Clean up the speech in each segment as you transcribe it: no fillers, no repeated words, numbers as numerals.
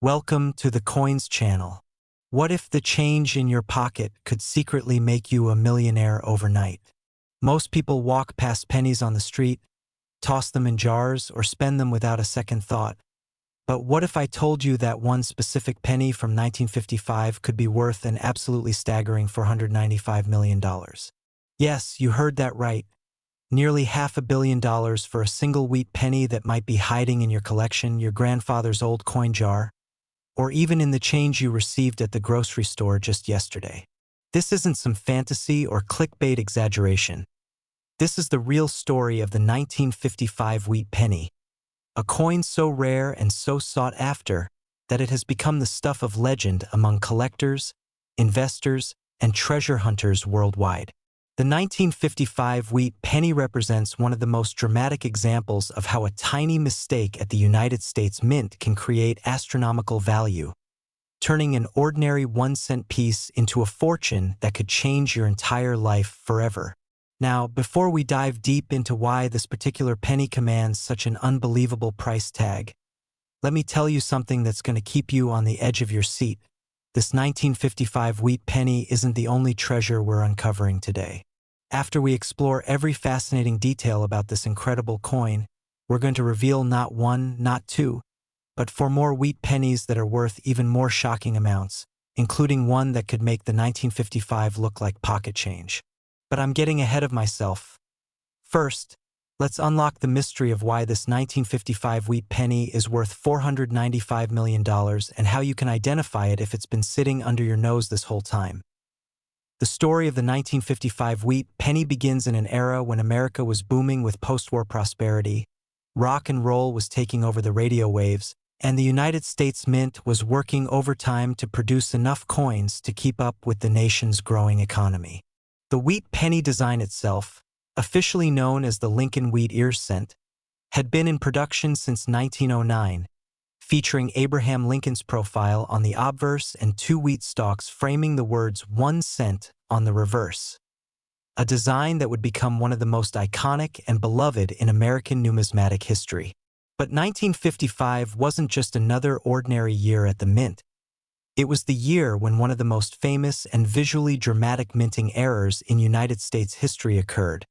Welcome to the Coins channel. What if the change in your pocket could secretly make you a millionaire overnight? Most people walk past pennies on the street, toss them in jars, or spend them without a second thought. But what if I told you that one specific penny from 1955 could be worth an absolutely staggering $495 million? Yes, you heard that right. Nearly $500 million for a single wheat penny that might be hiding in your collection, your grandfather's old coin jar, or even in the change you received at the grocery store just yesterday. This isn't some fantasy or clickbait exaggeration. This is the real story of the 1955 wheat penny, a coin so rare and so sought after that it has become the stuff of legend among collectors, investors, and treasure hunters worldwide. The 1955 wheat penny represents one of the most dramatic examples of how a tiny mistake at the United States Mint can create astronomical value, turning an ordinary 1-cent piece into a fortune that could change your entire life forever. Now, before we dive deep into why this particular penny commands such an unbelievable price tag, let me tell you something that's going to keep you on the edge of your seat. This 1955 wheat penny isn't the only treasure we're uncovering today. After we explore every fascinating detail about this incredible coin, we're going to reveal not one, not two, but 4 more wheat pennies that are worth even more shocking amounts, including one that could make the 1955 look like pocket change. But I'm getting ahead of myself. First, let's unlock the mystery of why this 1955 wheat penny is worth $495 million and how you can identify it if it's been sitting under your nose this whole time. The story of the 1955 wheat penny begins in an era when America was booming with post-war prosperity, rock and roll was taking over the radio waves, and the United States Mint was working overtime to produce enough coins to keep up with the nation's growing economy. The wheat penny design itself, officially known as the Lincoln Wheat Ear Cent, had been in production since 1909, featuring Abraham Lincoln's profile on the obverse and 2 wheat stalks framing the words 1 cent on the reverse, a design that would become one of the most iconic and beloved in American numismatic history. But 1955 wasn't just another ordinary year at the Mint. It was the year when one of the most famous and visually dramatic minting errors in United States history occurred,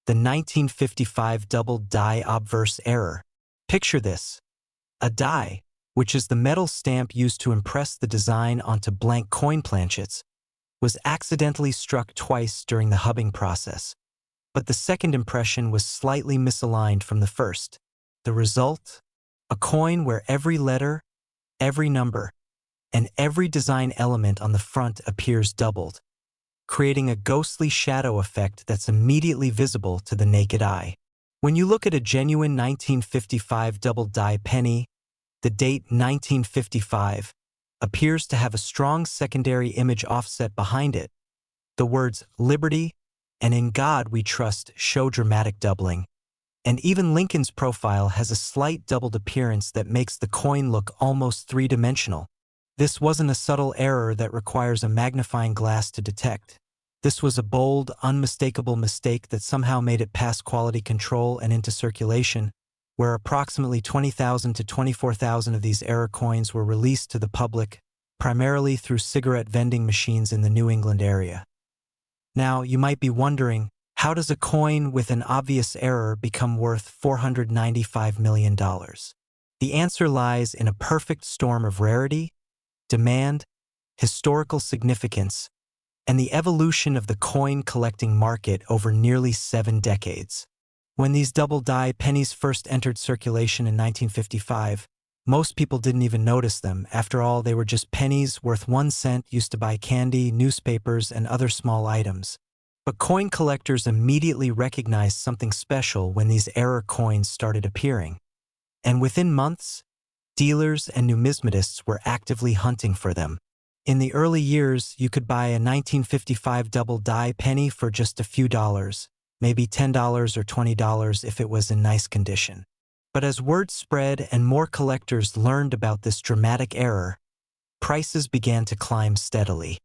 the 1955 double die obverse error. Picture this. A die, which is the metal stamp used to impress the design onto blank coin planchets, was accidentally struck twice during the hubbing process, but the second impression was slightly misaligned from the first. The result? A coin where every letter, every number, and every design element on the front appears doubled, creating a ghostly shadow effect that's immediately visible to the naked eye. When you look at a genuine 1955 double die penny, the date 1955 appears to have a strong secondary image offset behind it. The words "Liberty" and "In God We Trust" show dramatic doubling, and even Lincoln's profile has a slight doubled appearance that makes the coin look almost 3-dimensional. This wasn't a subtle error that requires a magnifying glass to detect. This was a bold, unmistakable mistake that somehow made it past quality control and into circulation, where approximately 20,000 to 24,000 of these error coins were released to the public, primarily through cigarette vending machines in the New England area. Now, you might be wondering, how does a coin with an obvious error become worth $495 million? The answer lies in a perfect storm of rarity, demand, historical significance, and the evolution of the coin collecting market over nearly 7 decades. When these double die pennies first entered circulation in 1955, most people didn't even notice them. After all, they were just pennies worth 1 cent used to buy candy, newspapers, and other small items. But coin collectors immediately recognized something special when these error coins started appearing. And within months, dealers and numismatists were actively hunting for them. In the early years, you could buy a 1955 double die penny for just a few dollars, maybe $10 or $20 if it was in nice condition. But as word spread and more collectors learned about this dramatic error, prices began to climb steadily.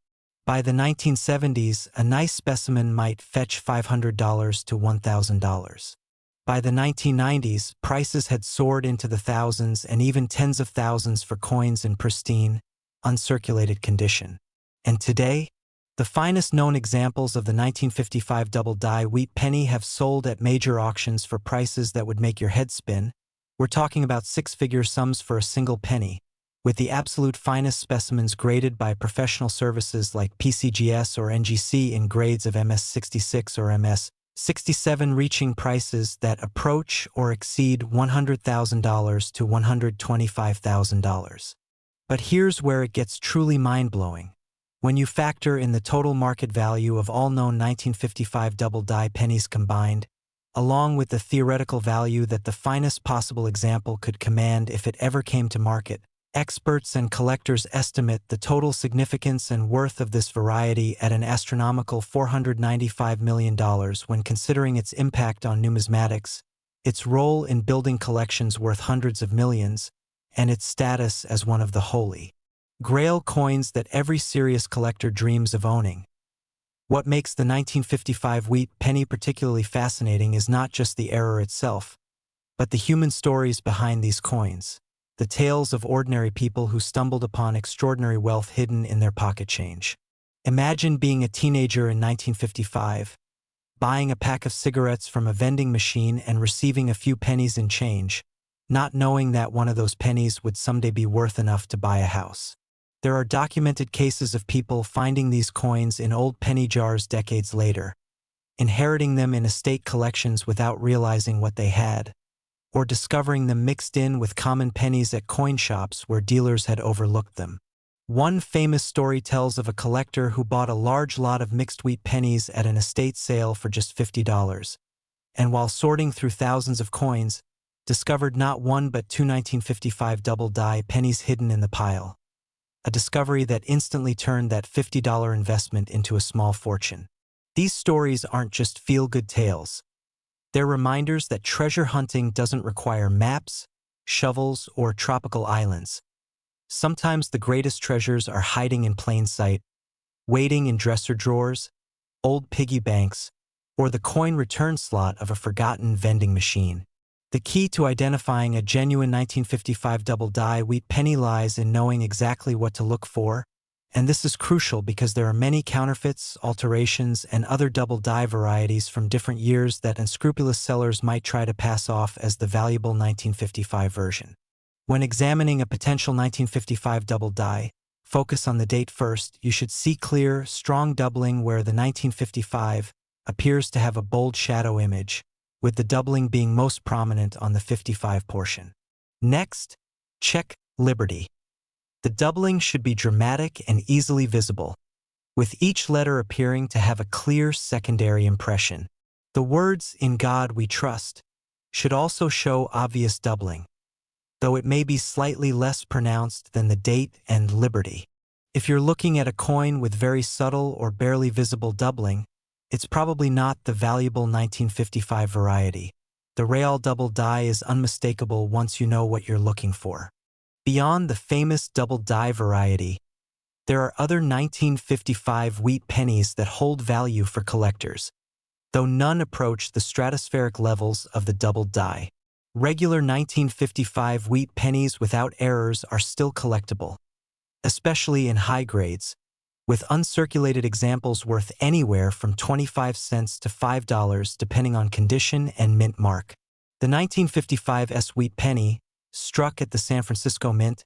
By the 1970s, a nice specimen might fetch $500 to $1,000. By the 1990s, prices had soared into the thousands and even tens of thousands for coins in pristine, uncirculated condition. And today, the finest known examples of the 1955 double-die wheat penny have sold at major auctions for prices that would make your head spin. We're talking about six-figure sums for a single penny, with the absolute finest specimens graded by professional services like PCGS or NGC in grades of MS-66 or MS-67 reaching prices that approach or exceed $100,000 to $125,000. But here's where it gets truly mind-blowing. When you factor in the total market value of all known 1955 double-die pennies combined, along with the theoretical value that the finest possible example could command if it ever came to market, experts and collectors estimate the total significance and worth of this variety at an astronomical $495 million when considering its impact on numismatics, its role in building collections worth hundreds of millions, and its status as one of the holy Grail coins that every serious collector dreams of owning. What makes the 1955 wheat penny particularly fascinating is not just the error itself, but the human stories behind these coins, the tales of ordinary people who stumbled upon extraordinary wealth hidden in their pocket change. Imagine being a teenager in 1955, buying a pack of cigarettes from a vending machine and receiving a few pennies in change, not knowing that one of those pennies would someday be worth enough to buy a house. There are documented cases of people finding these coins in old penny jars decades later, inheriting them in estate collections without realizing what they had, or discovering them mixed in with common pennies at coin shops where dealers had overlooked them. One famous story tells of a collector who bought a large lot of mixed wheat pennies at an estate sale for just $50, and while sorting through thousands of coins, discovered not one but two 1955 double-die pennies hidden in the pile. A discovery that instantly turned that $50 investment into a small fortune. These stories aren't just feel-good tales. They're reminders that treasure hunting doesn't require maps, shovels, or tropical islands. Sometimes the greatest treasures are hiding in plain sight, waiting in dresser drawers, old piggy banks, or the coin return slot of a forgotten vending machine. The key to identifying a genuine 1955 double-die wheat penny lies in knowing exactly what to look for, and this is crucial because there are many counterfeits, alterations, and other double-die varieties from different years that unscrupulous sellers might try to pass off as the valuable 1955 version. When examining a potential 1955 double-die, focus on the date first. You should see clear, strong doubling where the 1955 appears to have a bold shadow image, with the doubling being most prominent on the 55 portion. Next, check Liberty. The doubling should be dramatic and easily visible, with each letter appearing to have a clear secondary impression. The words "In God We Trust" should also show obvious doubling, though it may be slightly less pronounced than the date and Liberty. If you're looking at a coin with very subtle or barely visible doubling, it's probably not the valuable 1955 variety. The Real double die is unmistakable once you know what you're looking for. Beyond the famous double die variety, there are other 1955 wheat pennies that hold value for collectors, though none approach the stratospheric levels of the double die. Regular 1955 wheat pennies without errors are still collectible, especially in high grades, with uncirculated examples worth anywhere from 25 cents to $5 depending on condition and mint mark. The 1955 S wheat penny, struck at the San Francisco Mint,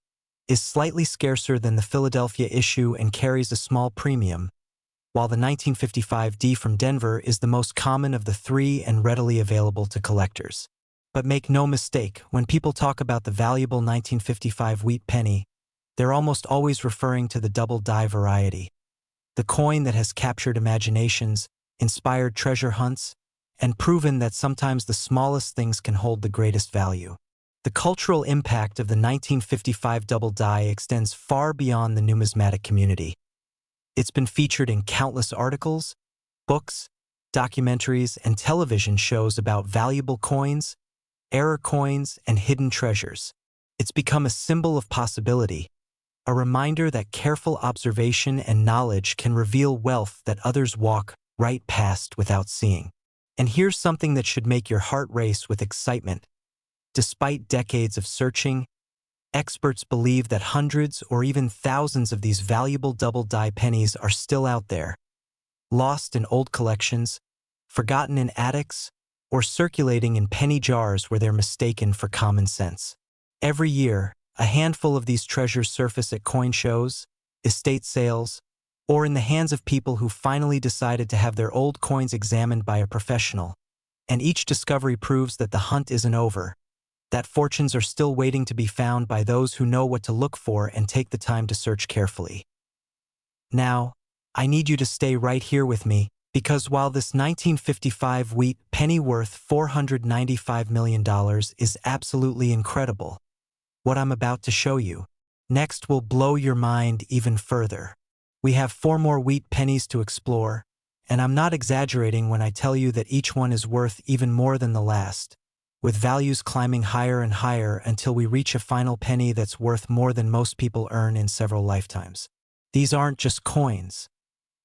is slightly scarcer than the Philadelphia issue and carries a small premium, while the 1955 D from Denver is the most common of the three and readily available to collectors. But make no mistake, when people talk about the valuable 1955 wheat penny, they're almost always referring to the double die variety, the coin that has captured imaginations, inspired treasure hunts, and proven that sometimes the smallest things can hold the greatest value. The cultural impact of the 1955 double die extends far beyond the numismatic community. It's been featured in countless articles, books, documentaries, and television shows about valuable coins, error coins, and hidden treasures. It's become a symbol of possibility, a reminder that careful observation and knowledge can reveal wealth that others walk right past without seeing. And here's something that should make your heart race with excitement. Despite decades of searching, experts believe that hundreds or even thousands of these valuable double-die pennies are still out there, lost in old collections, forgotten in attics, or circulating in penny jars where they're mistaken for common sense. Every year, a handful of these treasures surface at coin shows, estate sales, or in the hands of people who finally decided to have their old coins examined by a professional. And each discovery proves that the hunt isn't over, that fortunes are still waiting to be found by those who know what to look for and take the time to search carefully. Now, I need you to stay right here with me, because while this 1955 wheat penny worth $495 million is absolutely incredible, what I'm about to show you next will blow your mind even further. We have 4 more wheat pennies to explore, and I'm not exaggerating when I tell you that each one is worth even more than the last, with values climbing higher and higher until we reach a final penny that's worth more than most people earn in several lifetimes. These aren't just coins.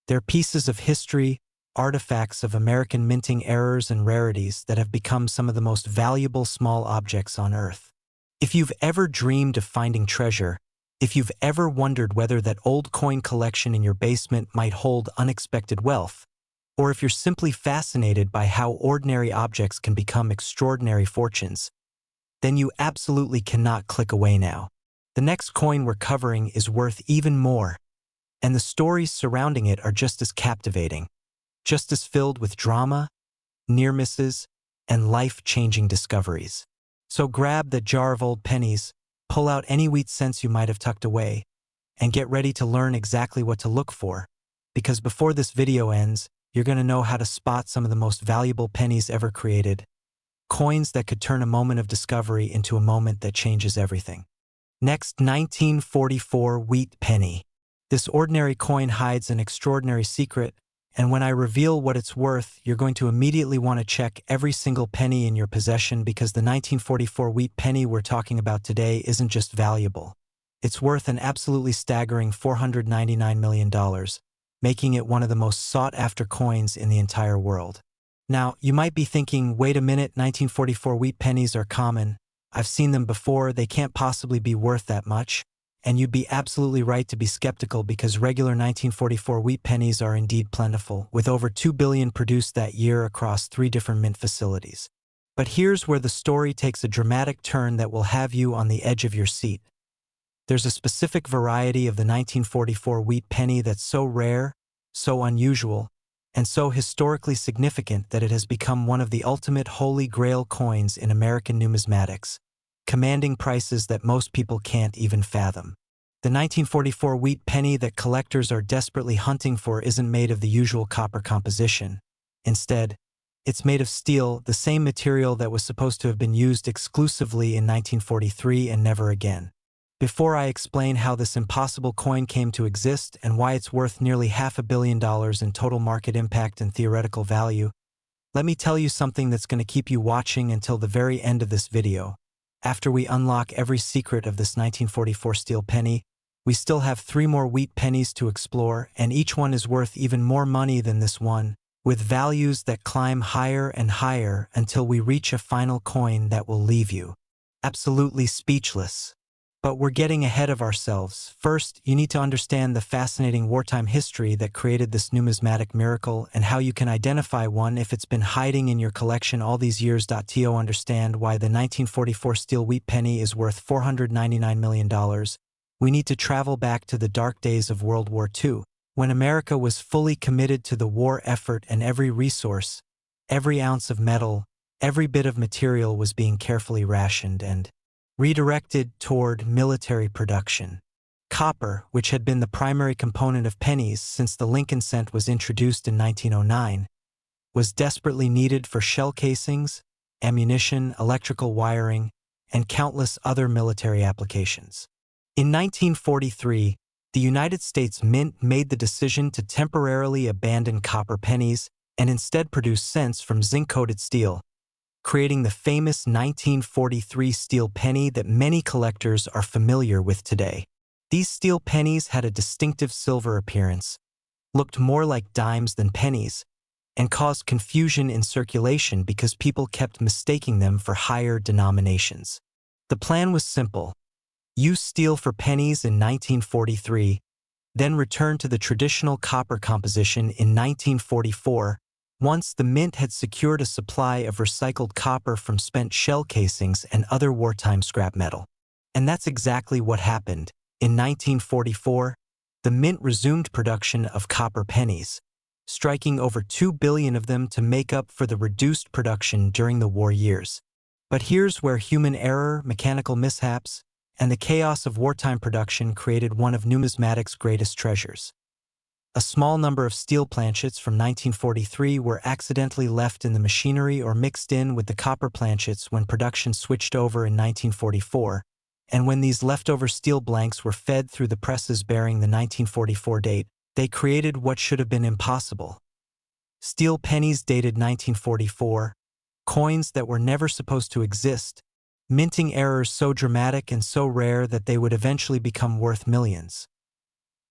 They're pieces of history, artifacts of American minting errors and rarities that have become some of the most valuable small objects on Earth. If you've ever dreamed of finding treasure, if you've ever wondered whether that old coin collection in your basement might hold unexpected wealth, or if you're simply fascinated by how ordinary objects can become extraordinary fortunes, then you absolutely cannot click away now. The next coin we're covering is worth even more, and the stories surrounding it are just as captivating, just as filled with drama, near misses, and life-changing discoveries. So grab that jar of old pennies, pull out any wheat cents you might have tucked away, and get ready to learn exactly what to look for, because before this video ends, you're going to know how to spot some of the most valuable pennies ever created, coins that could turn a moment of discovery into a moment that changes everything. Next, 1944 wheat penny. This ordinary coin hides an extraordinary secret, and when I reveal what it's worth, you're going to immediately want to check every single penny in your possession, because the 1944 wheat penny we're talking about today isn't just valuable. It's worth an absolutely staggering $499 million, making it one of the most sought-after coins in the entire world. Now, you might be thinking, wait a minute, 1944 wheat pennies are common. I've seen them before, they can't possibly be worth that much. And you'd be absolutely right to be skeptical, because regular 1944 wheat pennies are indeed plentiful, with over 2 billion produced that year across 3 different mint facilities. But here's where the story takes a dramatic turn that will have you on the edge of your seat. There's a specific variety of the 1944 wheat penny that's so rare, so unusual, and so historically significant that it has become one of the ultimate holy grail coins in American numismatics, commanding prices that most people can't even fathom. The 1944 wheat penny that collectors are desperately hunting for isn't made of the usual copper composition. Instead, it's made of steel, the same material that was supposed to have been used exclusively in 1943 and never again. Before I explain how this impossible coin came to exist and why it's worth nearly $500 million in total market impact and theoretical value, let me tell you something that's going to keep you watching until the very end of this video. After we unlock every secret of this 1944 steel penny, we still have 3 more wheat pennies to explore, and each one is worth even more money than this one, with values that climb higher and higher until we reach a final coin that will leave you absolutely speechless. But we're getting ahead of ourselves. First, you need to understand the fascinating wartime history that created this numismatic miracle and how you can identify one if it's been hiding in your collection all these years. To understand why the 1944 steel wheat penny is worth $499 million, we need to travel back to the dark days of World War II, when America was fully committed to the war effort and every resource, every ounce of metal, every bit of material was being carefully rationed and redirected toward military production. Copper, which had been the primary component of pennies since the Lincoln cent was introduced in 1909, was desperately needed for shell casings, ammunition, electrical wiring, and countless other military applications. In 1943, the United States Mint made the decision to temporarily abandon copper pennies and instead produce cents from zinc-coated steel, creating the famous 1943 steel penny that many collectors are familiar with today. These steel pennies had a distinctive silver appearance, looked more like dimes than pennies, and caused confusion in circulation because people kept mistaking them for higher denominations. The plan was simple: use steel for pennies in 1943, then return to the traditional copper composition in 1944, once the mint had secured a supply of recycled copper from spent shell casings and other wartime scrap metal. And that's exactly what happened. In 1944, the mint resumed production of copper pennies, striking over 2 billion of them to make up for the reduced production during the war years. But here's where human error, mechanical mishaps, and the chaos of wartime production created one of numismatics' greatest treasures. A small number of steel planchets from 1943 were accidentally left in the machinery or mixed in with the copper planchets when production switched over in 1944, and when these leftover steel blanks were fed through the presses bearing the 1944 date, they created what should have been impossible. Steel pennies dated 1944, coins that were never supposed to exist, minting errors so dramatic and so rare that they would eventually become worth millions.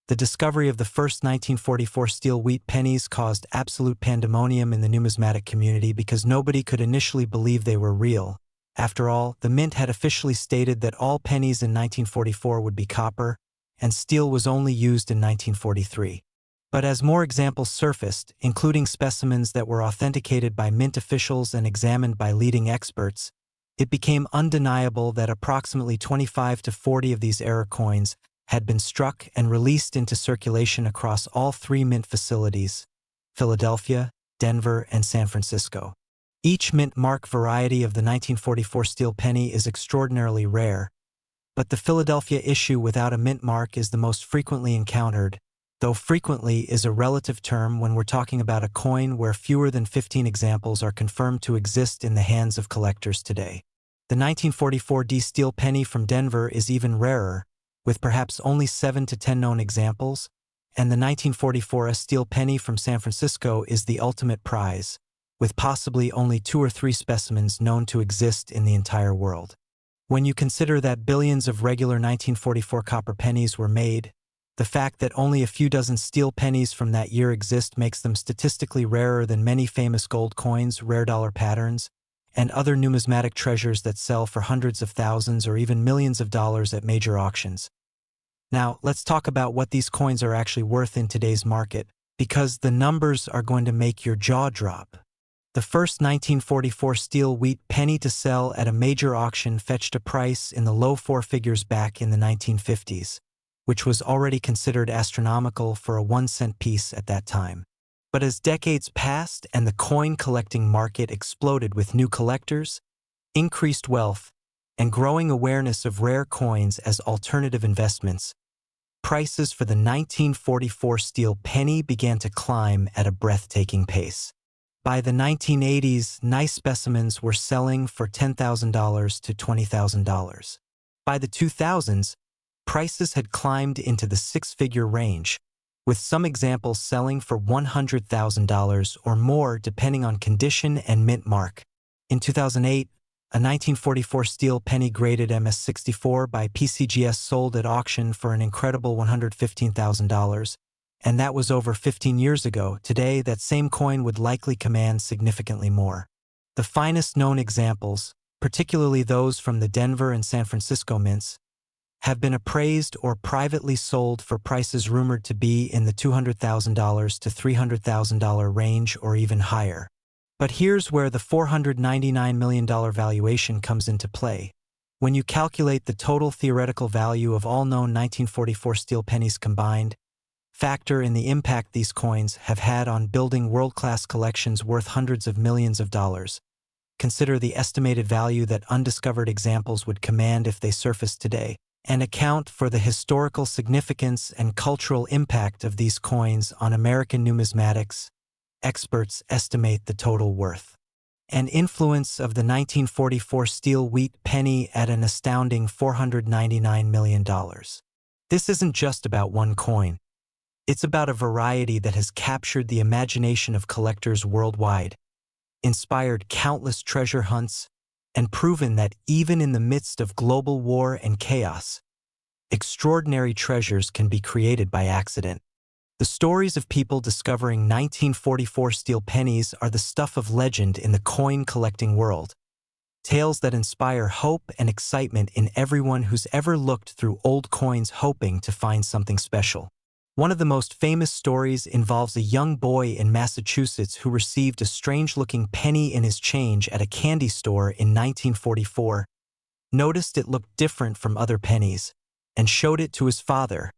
The discovery of the first 1944 steel wheat pennies caused absolute pandemonium in the numismatic community because nobody could initially believe they were real. After all, the mint had officially stated that all pennies in 1944 would be copper, and steel was only used in 1943. But as more examples surfaced, including specimens that were authenticated by mint officials and examined by leading experts, it became undeniable that approximately 25 to 40 of these error coins had been struck and released into circulation across all three mint facilities: Philadelphia, Denver, and San Francisco. Each mint mark variety of the 1944 steel penny is extraordinarily rare, but the Philadelphia issue without a mint mark is the most frequently encountered, though frequently is a relative term when we're talking about a coin where fewer than 15 examples are confirmed to exist in the hands of collectors today. The 1944 D steel penny from Denver is even rarer, with perhaps only 7 to 10 known examples, and the 1944 S steel penny from San Francisco is the ultimate prize, with possibly only 2 or 3 specimens known to exist in the entire world. When you consider that billions of regular 1944 copper pennies were made, the fact that only a few dozen steel pennies from that year exist makes them statistically rarer than many famous gold coins, rare dollar patterns, and other numismatic treasures that sell for hundreds of thousands or even millions of dollars at major auctions. Now, let's talk about what these coins are actually worth in today's market, because the numbers are going to make your jaw drop. The first 1944 steel wheat penny to sell at a major auction fetched a price in the low 4 figures back in the 1950s, which was already considered astronomical for a 1-cent piece at that time. But as decades passed and the coin collecting market exploded with new collectors, increased wealth, and growing awareness of rare coins as alternative investments, prices for the 1944 steel penny began to climb at a breathtaking pace. By the 1980s, nice specimens were selling for $10,000 to $20,000. By the 2000s, prices had climbed into the 6-figure range, with some examples selling for $100,000 or more depending on condition and mint mark. In 2008, a 1944 steel penny graded MS-64 by PCGS sold at auction for an incredible $115,000, and that was over 15 years ago. Today, that same coin would likely command significantly more. The finest known examples, particularly those from the Denver and San Francisco mints, have been appraised or privately sold for prices rumored to be in the $200,000 to $300,000 range or even higher. But here's where the $499 million valuation comes into play. When you calculate the total theoretical value of all known 1944 steel pennies combined, factor in the impact these coins have had on building world-class collections worth hundreds of millions of dollars. Consider the estimated value that undiscovered examples would command if they surfaced today, and account for the historical significance and cultural impact of these coins on American numismatics. Experts estimate the total worth and influence of the 1944 steel wheat penny at an astounding $499 million. This isn't just about one coin. It's about a variety that has captured the imagination of collectors worldwide, inspired countless treasure hunts, and proven that even in the midst of global war and chaos, extraordinary treasures can be created by accident. The stories of people discovering 1944 steel pennies are the stuff of legend in the coin-collecting world. Tales that inspire hope and excitement in everyone who's ever looked through old coins hoping to find something special. One of the most famous stories involves a young boy in Massachusetts who received a strange-looking penny in his change at a candy store in 1944, noticed it looked different from other pennies, and showed it to his father,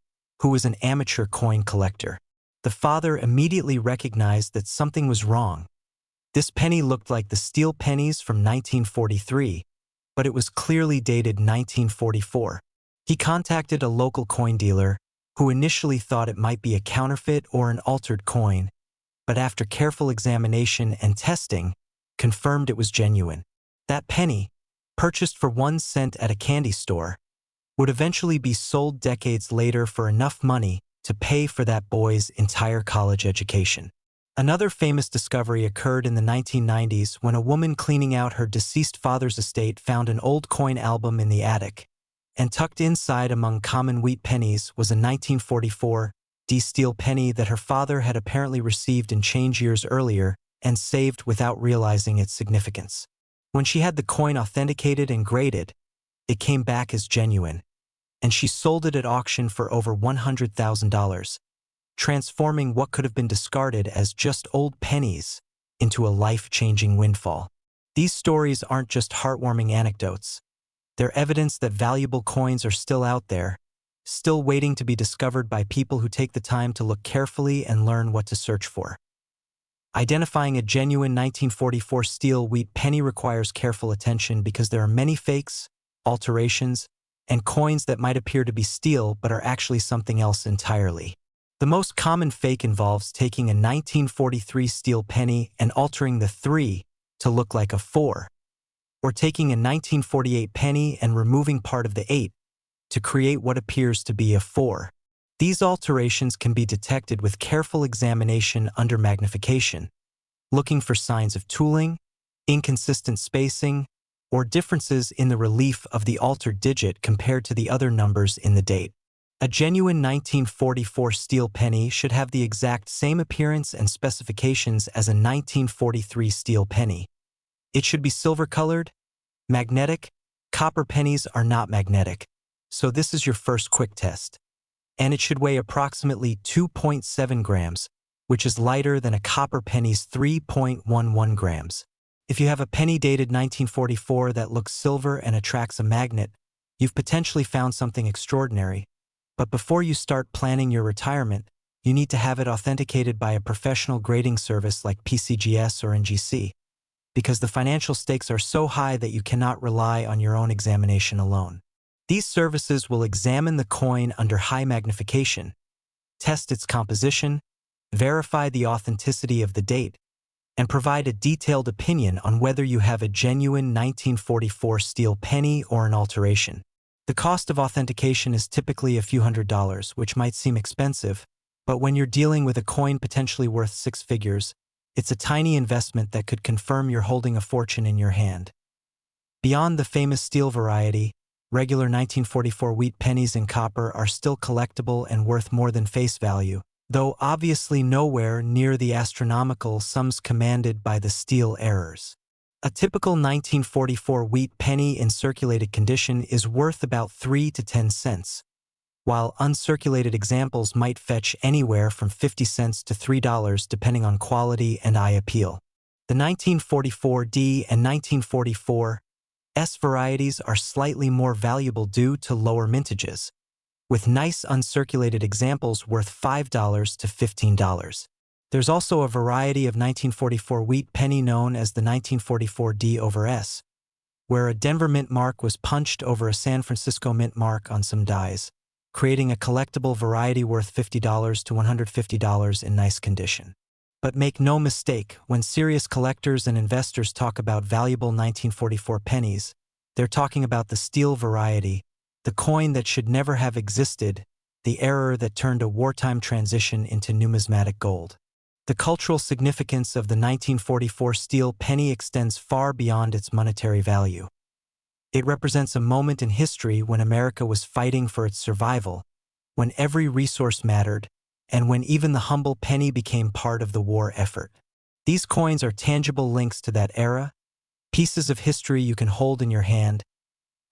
who was an amateur coin collector. The father immediately recognized that something was wrong. This penny looked like the steel pennies from 1943, but it was clearly dated 1944. He contacted a local coin dealer, who initially thought it might be a counterfeit or an altered coin, but after careful examination and testing, confirmed it was genuine. That penny, purchased for 1 cent at a candy store, would eventually be sold decades later for enough money to pay for that boy's entire college education. Another famous discovery occurred in the 1990s when a woman cleaning out her deceased father's estate found an old coin album in the attic, and tucked inside among common wheat pennies was a 1944 steel penny that her father had apparently received in change years earlier and saved without realizing its significance. When she had the coin authenticated and graded, it came back as genuine, and she sold it at auction for over $100,000, transforming what could have been discarded as just old pennies into a life-changing windfall. These stories aren't just heartwarming anecdotes. They're evidence that valuable coins are still out there, still waiting to be discovered by people who take the time to look carefully and learn what to search for. Identifying a genuine 1944 steel wheat penny requires careful attention because there are many fakes, alterations, and coins that might appear to be steel but are actually something else entirely. The most common fake involves taking a 1943 steel penny and altering the 3 to look like a 4, or taking a 1948 penny and removing part of the 8 to create what appears to be a 4. These alterations can be detected with careful examination under magnification, looking for signs of tooling, inconsistent spacing, or differences in the relief of the altered digit compared to the other numbers in the date. A genuine 1944 steel penny should have the exact same appearance and specifications as a 1943 steel penny. It should be silver-colored, magnetic. Copper pennies are not magnetic, so this is your first quick test. And it should weigh approximately 2.7 grams, which is lighter than a copper penny's 3.11 grams. If you have a penny dated 1944 that looks silver and attracts a magnet, you've potentially found something extraordinary. But before you start planning your retirement, you need to have it authenticated by a professional grading service like PCGS or NGC, because the financial stakes are so high that you cannot rely on your own examination alone. These services will examine the coin under high magnification, test its composition, verify the authenticity of the date, and provide a detailed opinion on whether you have a genuine 1944 steel penny or an alteration. The cost of authentication is typically a few $100s, which might seem expensive, but when you're dealing with a coin potentially worth 6 figures, it's a tiny investment that could confirm you're holding a fortune in your hand. Beyond the famous steel variety, regular 1944 wheat pennies in copper are still collectible and worth more than face value, though obviously nowhere near the astronomical sums commanded by the steel errors. A typical 1944 wheat penny in circulated condition is worth about 3 to 10 cents, while uncirculated examples might fetch anywhere from 50 cents to $3 depending on quality and eye appeal. The 1944D and 1944S varieties are slightly more valuable due to lower mintages, with nice uncirculated examples worth $5 to $15. There's also a variety of 1944 wheat penny known as the 1944D over S, where a Denver mint mark was punched over a San Francisco mint mark on some dies, creating a collectible variety worth $50 to $150 in nice condition. But make no mistake, when serious collectors and investors talk about valuable 1944 pennies, they're talking about the steel variety, the coin that should never have existed, the error that turned a wartime transition into numismatic gold. The cultural significance of the 1944 steel penny extends far beyond its monetary value. It represents a moment in history when America was fighting for its survival, when every resource mattered, and when even the humble penny became part of the war effort. These coins are tangible links to that era, pieces of history you can hold in your hand,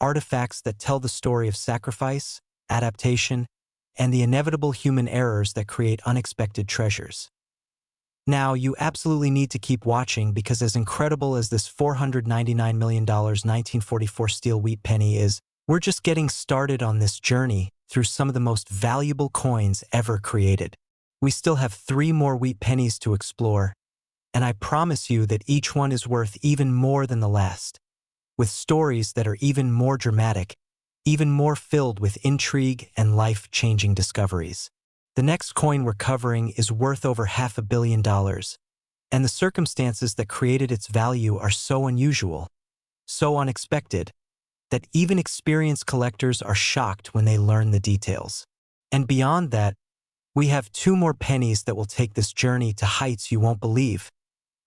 artifacts that tell the story of sacrifice, adaptation, and the inevitable human errors that create unexpected treasures. Now, you absolutely need to keep watching because as incredible as this $499 million 1944 steel wheat penny is, we're just getting started on this journey through some of the most valuable coins ever created. We still have 3 more wheat pennies to explore, and I promise you that each one is worth even more than the last, with stories that are even more dramatic, even more filled with intrigue and life-changing discoveries. The next coin we're covering is worth over $500 million, and the circumstances that created its value are so unusual, so unexpected, that even experienced collectors are shocked when they learn the details. And beyond that, we have 2 more pennies that will take this journey to heights you won't believe,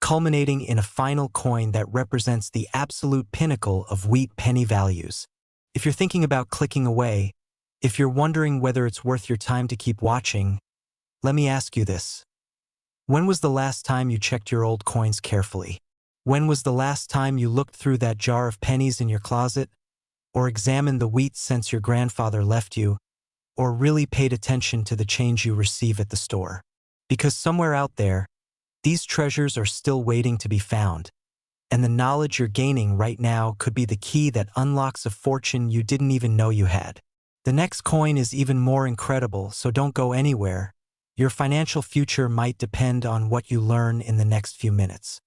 culminating in a final coin that represents the absolute pinnacle of wheat penny values. If you're thinking about clicking away, if you're wondering whether it's worth your time to keep watching, let me ask you this. When was the last time you checked your old coins carefully? When was the last time you looked through that jar of pennies in your closet, or examined the wheat cents your grandfather left you, or really paid attention to the change you receive at the store? Because somewhere out there, these treasures are still waiting to be found, and the knowledge you're gaining right now could be the key that unlocks a fortune you didn't even know you had. The next coin is even more incredible, so don't go anywhere. Your financial future might depend on what you learn in the next few minutes.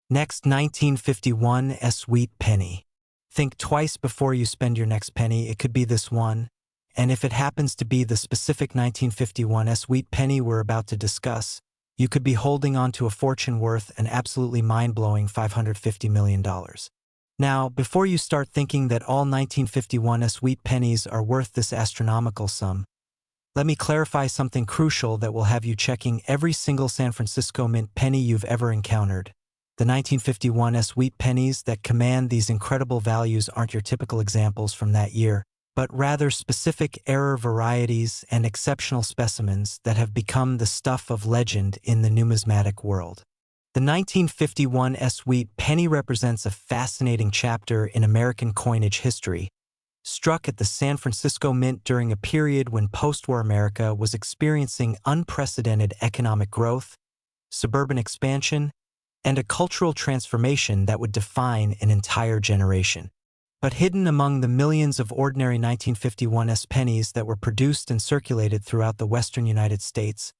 Next, 1951 S wheat penny. Think twice before you spend your next penny. It could be this one, and if it happens to be the specific 1951 S wheat penny we're about to discuss, you could be holding on to a fortune worth an absolutely mind-blowing $550 million. Now, before you start thinking that all 1951 S wheat pennies are worth this astronomical sum, let me clarify something crucial that will have you checking every single San Francisco Mint penny you've ever encountered. The 1951 S wheat pennies that command these incredible values aren't your typical examples from that year, but rather specific error varieties and exceptional specimens that have become the stuff of legend in the numismatic world. The 1951 S wheat penny represents a fascinating chapter in American coinage history, struck at the San Francisco Mint during a period when post-war America was experiencing unprecedented economic growth, suburban expansion, and a cultural transformation that would define an entire generation. But hidden among the millions of ordinary 1951 S pennies that were produced and circulated throughout the western United States,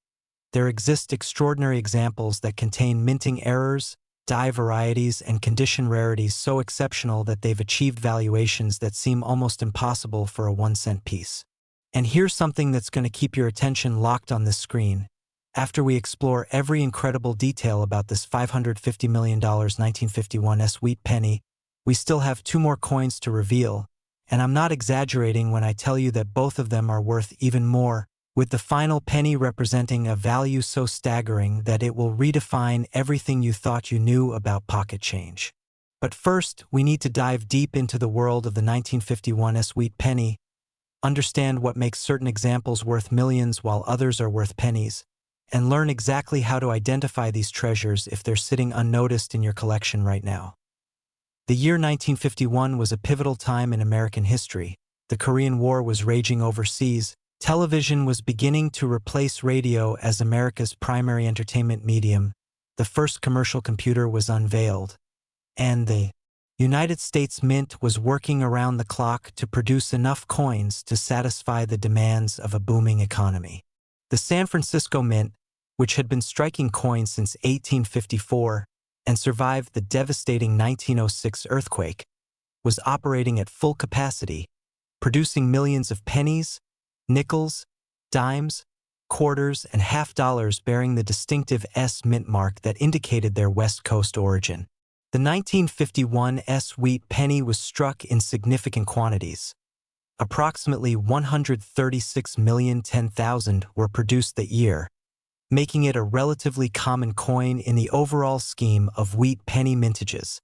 there exist extraordinary examples that contain minting errors, die varieties, and condition rarities so exceptional that they've achieved valuations that seem almost impossible for a 1-cent piece. And here's something that's going to keep your attention locked on this screen. After we explore every incredible detail about this $550 million 1951 S wheat penny, we still have 2 more coins to reveal, and I'm not exaggerating when I tell you that both of them are worth even more, with the final penny representing a value so staggering that it will redefine everything you thought you knew about pocket change. But first, we need to dive deep into the world of the 1951 S wheat penny, understand what makes certain examples worth millions while others are worth pennies, and learn exactly how to identify these treasures if they're sitting unnoticed in your collection right now. The year 1951 was a pivotal time in American history. The Korean War was raging overseas. Television was beginning to replace radio as America's primary entertainment medium. The first commercial computer was unveiled, and the United States Mint was working around the clock to produce enough coins to satisfy the demands of a booming economy. The San Francisco Mint, which had been striking coins since 1854 and survived the devastating 1906 earthquake, was operating at full capacity, producing millions of pennies, nickels, dimes, quarters, and half-dollars bearing the distinctive S mint mark that indicated their West Coast origin. The 1951 S wheat penny was struck in significant quantities. Approximately 136,010,000 were produced that year, making it a relatively common coin in the overall scheme of wheat penny mintages.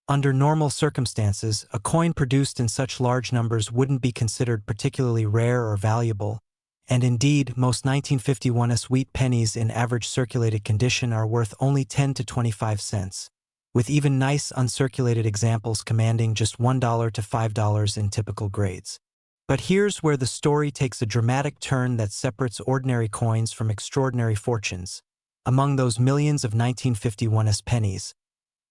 Under normal circumstances, a coin produced in such large numbers wouldn't be considered particularly rare or valuable, and indeed, most 1951's wheat pennies in average circulated condition are worth only 10 to 25 cents, with even nice uncirculated examples commanding just $1 to $5 in typical grades. But here's where the story takes a dramatic turn that separates ordinary coins from extraordinary fortunes. Among those millions of 1951's pennies,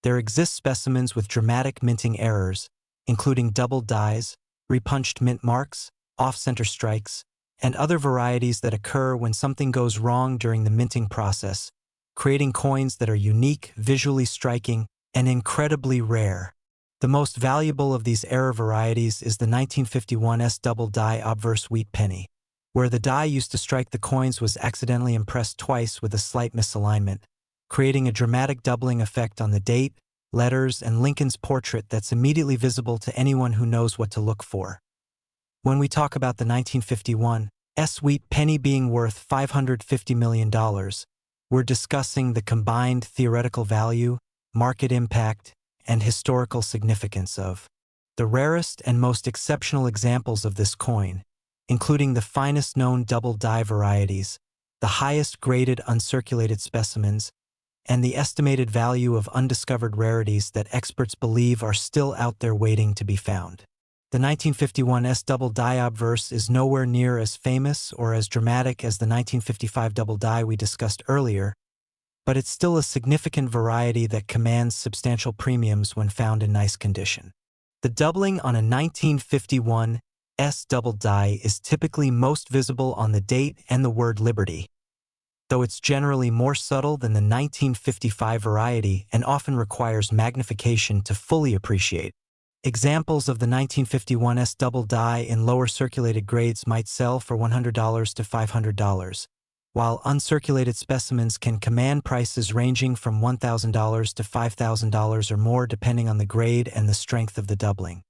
there exist specimens with dramatic minting errors, including double dies, repunched mint marks, off-center strikes, and other varieties that occur when something goes wrong during the minting process, creating coins that are unique, visually striking, and incredibly rare. The most valuable of these error varieties is the 1951's double die obverse wheat penny, where the die used to strike the coins was accidentally impressed twice with a slight misalignment, creating a dramatic doubling effect on the date, letters, and Lincoln's portrait that's immediately visible to anyone who knows what to look for. When we talk about the 1951's wheat penny being worth $550 million, we're discussing the combined theoretical value, market impact, and historical significance of the rarest and most exceptional examples of this coin, including the finest known double die varieties, the highest graded uncirculated specimens, and the estimated value of undiscovered rarities that experts believe are still out there waiting to be found. The 1951's double die obverse is nowhere near as famous or as dramatic as the 1955 double die we discussed earlier, but it's still a significant variety that commands substantial premiums when found in nice condition. The doubling on a 1951's double die is typically most visible on the date and the word Liberty, though it's generally more subtle than the 1955 variety and often requires magnification to fully appreciate. Examples of the 1951's double die in lower circulated grades might sell for $100 to $500, while uncirculated specimens can command prices ranging from $1,000 to $5,000 or more depending on the grade and the strength of the doubling.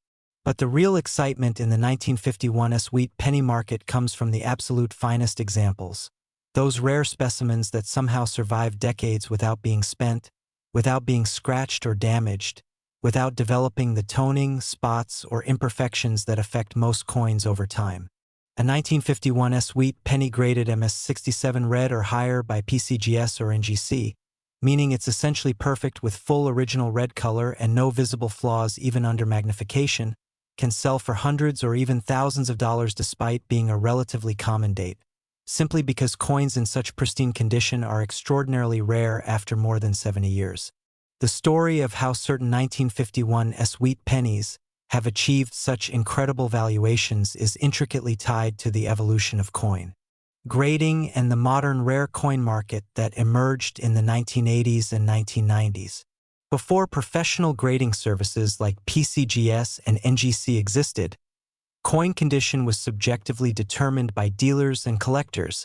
But the real excitement in the 1951's wheat penny market comes from the absolute finest examples, those rare specimens that somehow survive decades without being spent, without being scratched or damaged, without developing the toning, spots, or imperfections that affect most coins over time. A 1951's wheat penny graded MS-67 Red or higher by PCGS or NGC, meaning it's essentially perfect with full original red color and no visible flaws even under magnification, can sell for hundreds or even thousands of dollars despite being a relatively common date, simply because coins in such pristine condition are extraordinarily rare after more than 70 years. The story of how certain 1951's wheat pennies have achieved such incredible valuations is intricately tied to the evolution of coin grading and the modern rare coin market that emerged in the 1980s and 1990s. Before professional grading services like PCGS and NGC existed, coin condition was subjectively determined by dealers and collectors,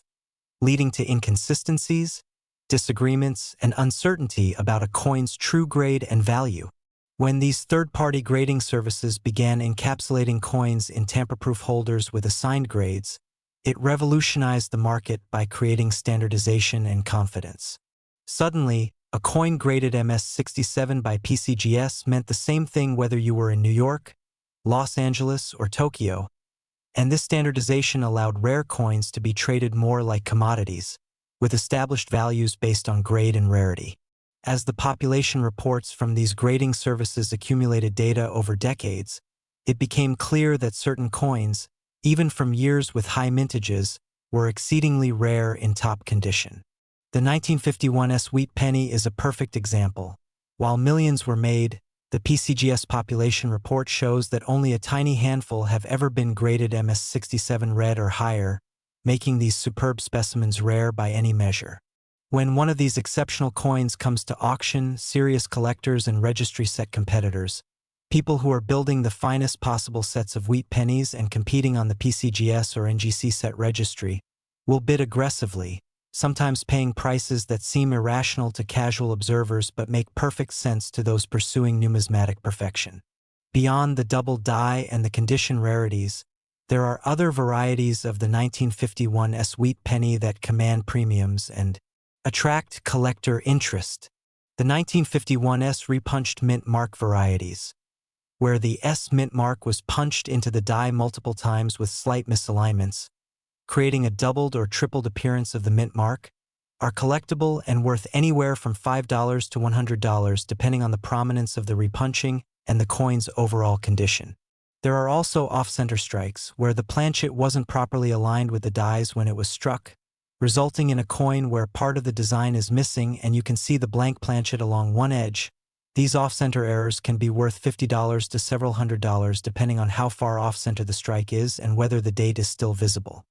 leading to inconsistencies, disagreements, and uncertainty about a coin's true grade and value. When these third-party grading services began encapsulating coins in tamper-proof holders with assigned grades, it revolutionized the market by creating standardization and confidence. Suddenly, a coin graded MS-67 by PCGS meant the same thing whether you were in New York, Los Angeles, or Tokyo, and this standardization allowed rare coins to be traded more like commodities, with established values based on grade and rarity. As the population reports from these grading services accumulated data over decades, it became clear that certain coins, even from years with high mintages, were exceedingly rare in top condition. The 1951's wheat penny is a perfect example. While millions were made, the PCGS population report shows that only a tiny handful have ever been graded MS-67 Red or higher, making these superb specimens rare by any measure. When one of these exceptional coins comes to auction, serious collectors and registry set competitors, people who are building the finest possible sets of wheat pennies and competing on the PCGS or NGC set registry, will bid aggressively, sometimes paying prices that seem irrational to casual observers but make perfect sense to those pursuing numismatic perfection. Beyond the double die and the condition rarities, there are other varieties of the 1951's wheat penny that command premiums and attract collector interest. The 1951 S repunched mint mark varieties, where the S mint mark was punched into the die multiple times with slight misalignments, creating a doubled or tripled appearance of the mint mark, are collectible and worth anywhere from $5 to $100 depending on the prominence of the repunching and the coin's overall condition. There are also off-center strikes, where the planchet wasn't properly aligned with the dies when it was struck, resulting in a coin where part of the design is missing and you can see the blank planchet along one edge. These off-center errors can be worth $50 to several $100 depending on how far off-center the strike is and whether the date is still visible.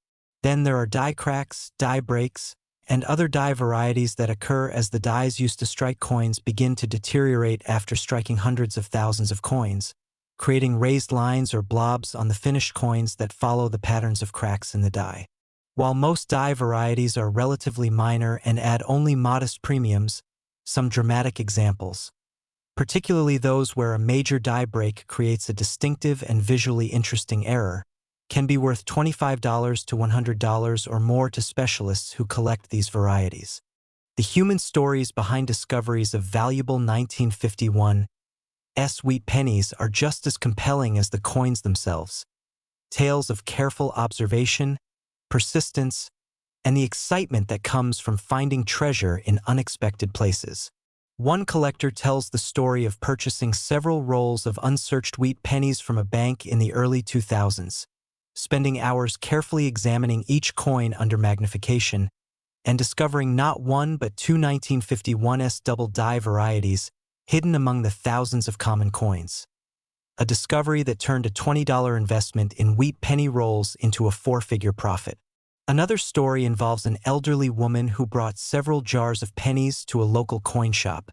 Then there are die cracks, die breaks, and other die varieties that occur as the dies used to strike coins begin to deteriorate after striking hundreds of thousands of coins, creating raised lines or blobs on the finished coins that follow the patterns of cracks in the die. While most die varieties are relatively minor and add only modest premiums, some dramatic examples, particularly those where a major die break creates a distinctive and visually interesting error, can be worth $25 to $100 or more to specialists who collect these varieties. The human stories behind discoveries of valuable 1951 S wheat pennies are just as compelling as the coins themselves. Tales of careful observation, persistence, and the excitement that comes from finding treasure in unexpected places. One collector tells the story of purchasing several rolls of unsearched wheat pennies from a bank in the early 2000s, spending hours carefully examining each coin under magnification, and discovering not one but two 1951s double die varieties hidden among the thousands of common coins. A discovery that turned a $20 investment in wheat penny rolls into a four-figure profit. Another story involves an elderly woman who brought several jars of pennies to a local coin shop,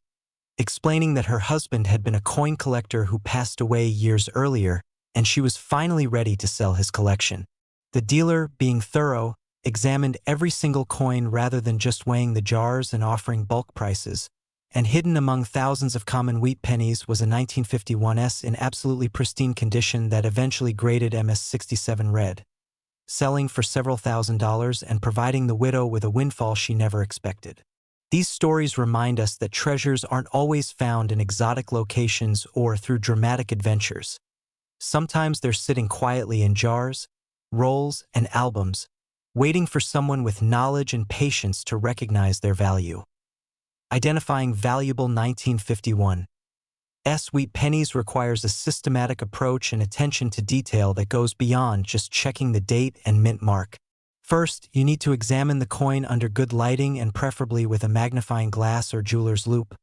explaining that her husband had been a coin collector who passed away years earlier, and she was finally ready to sell his collection. The dealer, being thorough, examined every single coin rather than just weighing the jars and offering bulk prices, and hidden among thousands of common wheat pennies was a 1951s in absolutely pristine condition that eventually graded MS-67 Red, selling for several $1,000s and providing the widow with a windfall she never expected. These stories remind us that treasures aren't always found in exotic locations or through dramatic adventures. Sometimes they're sitting quietly in jars, rolls, and albums, waiting for someone with knowledge and patience to recognize their value. Identifying valuable 1951 S wheat pennies requires a systematic approach and attention to detail that goes beyond just checking the date and mint mark. First, you need to examine the coin under good lighting and preferably with a magnifying glass or jeweler's loupe,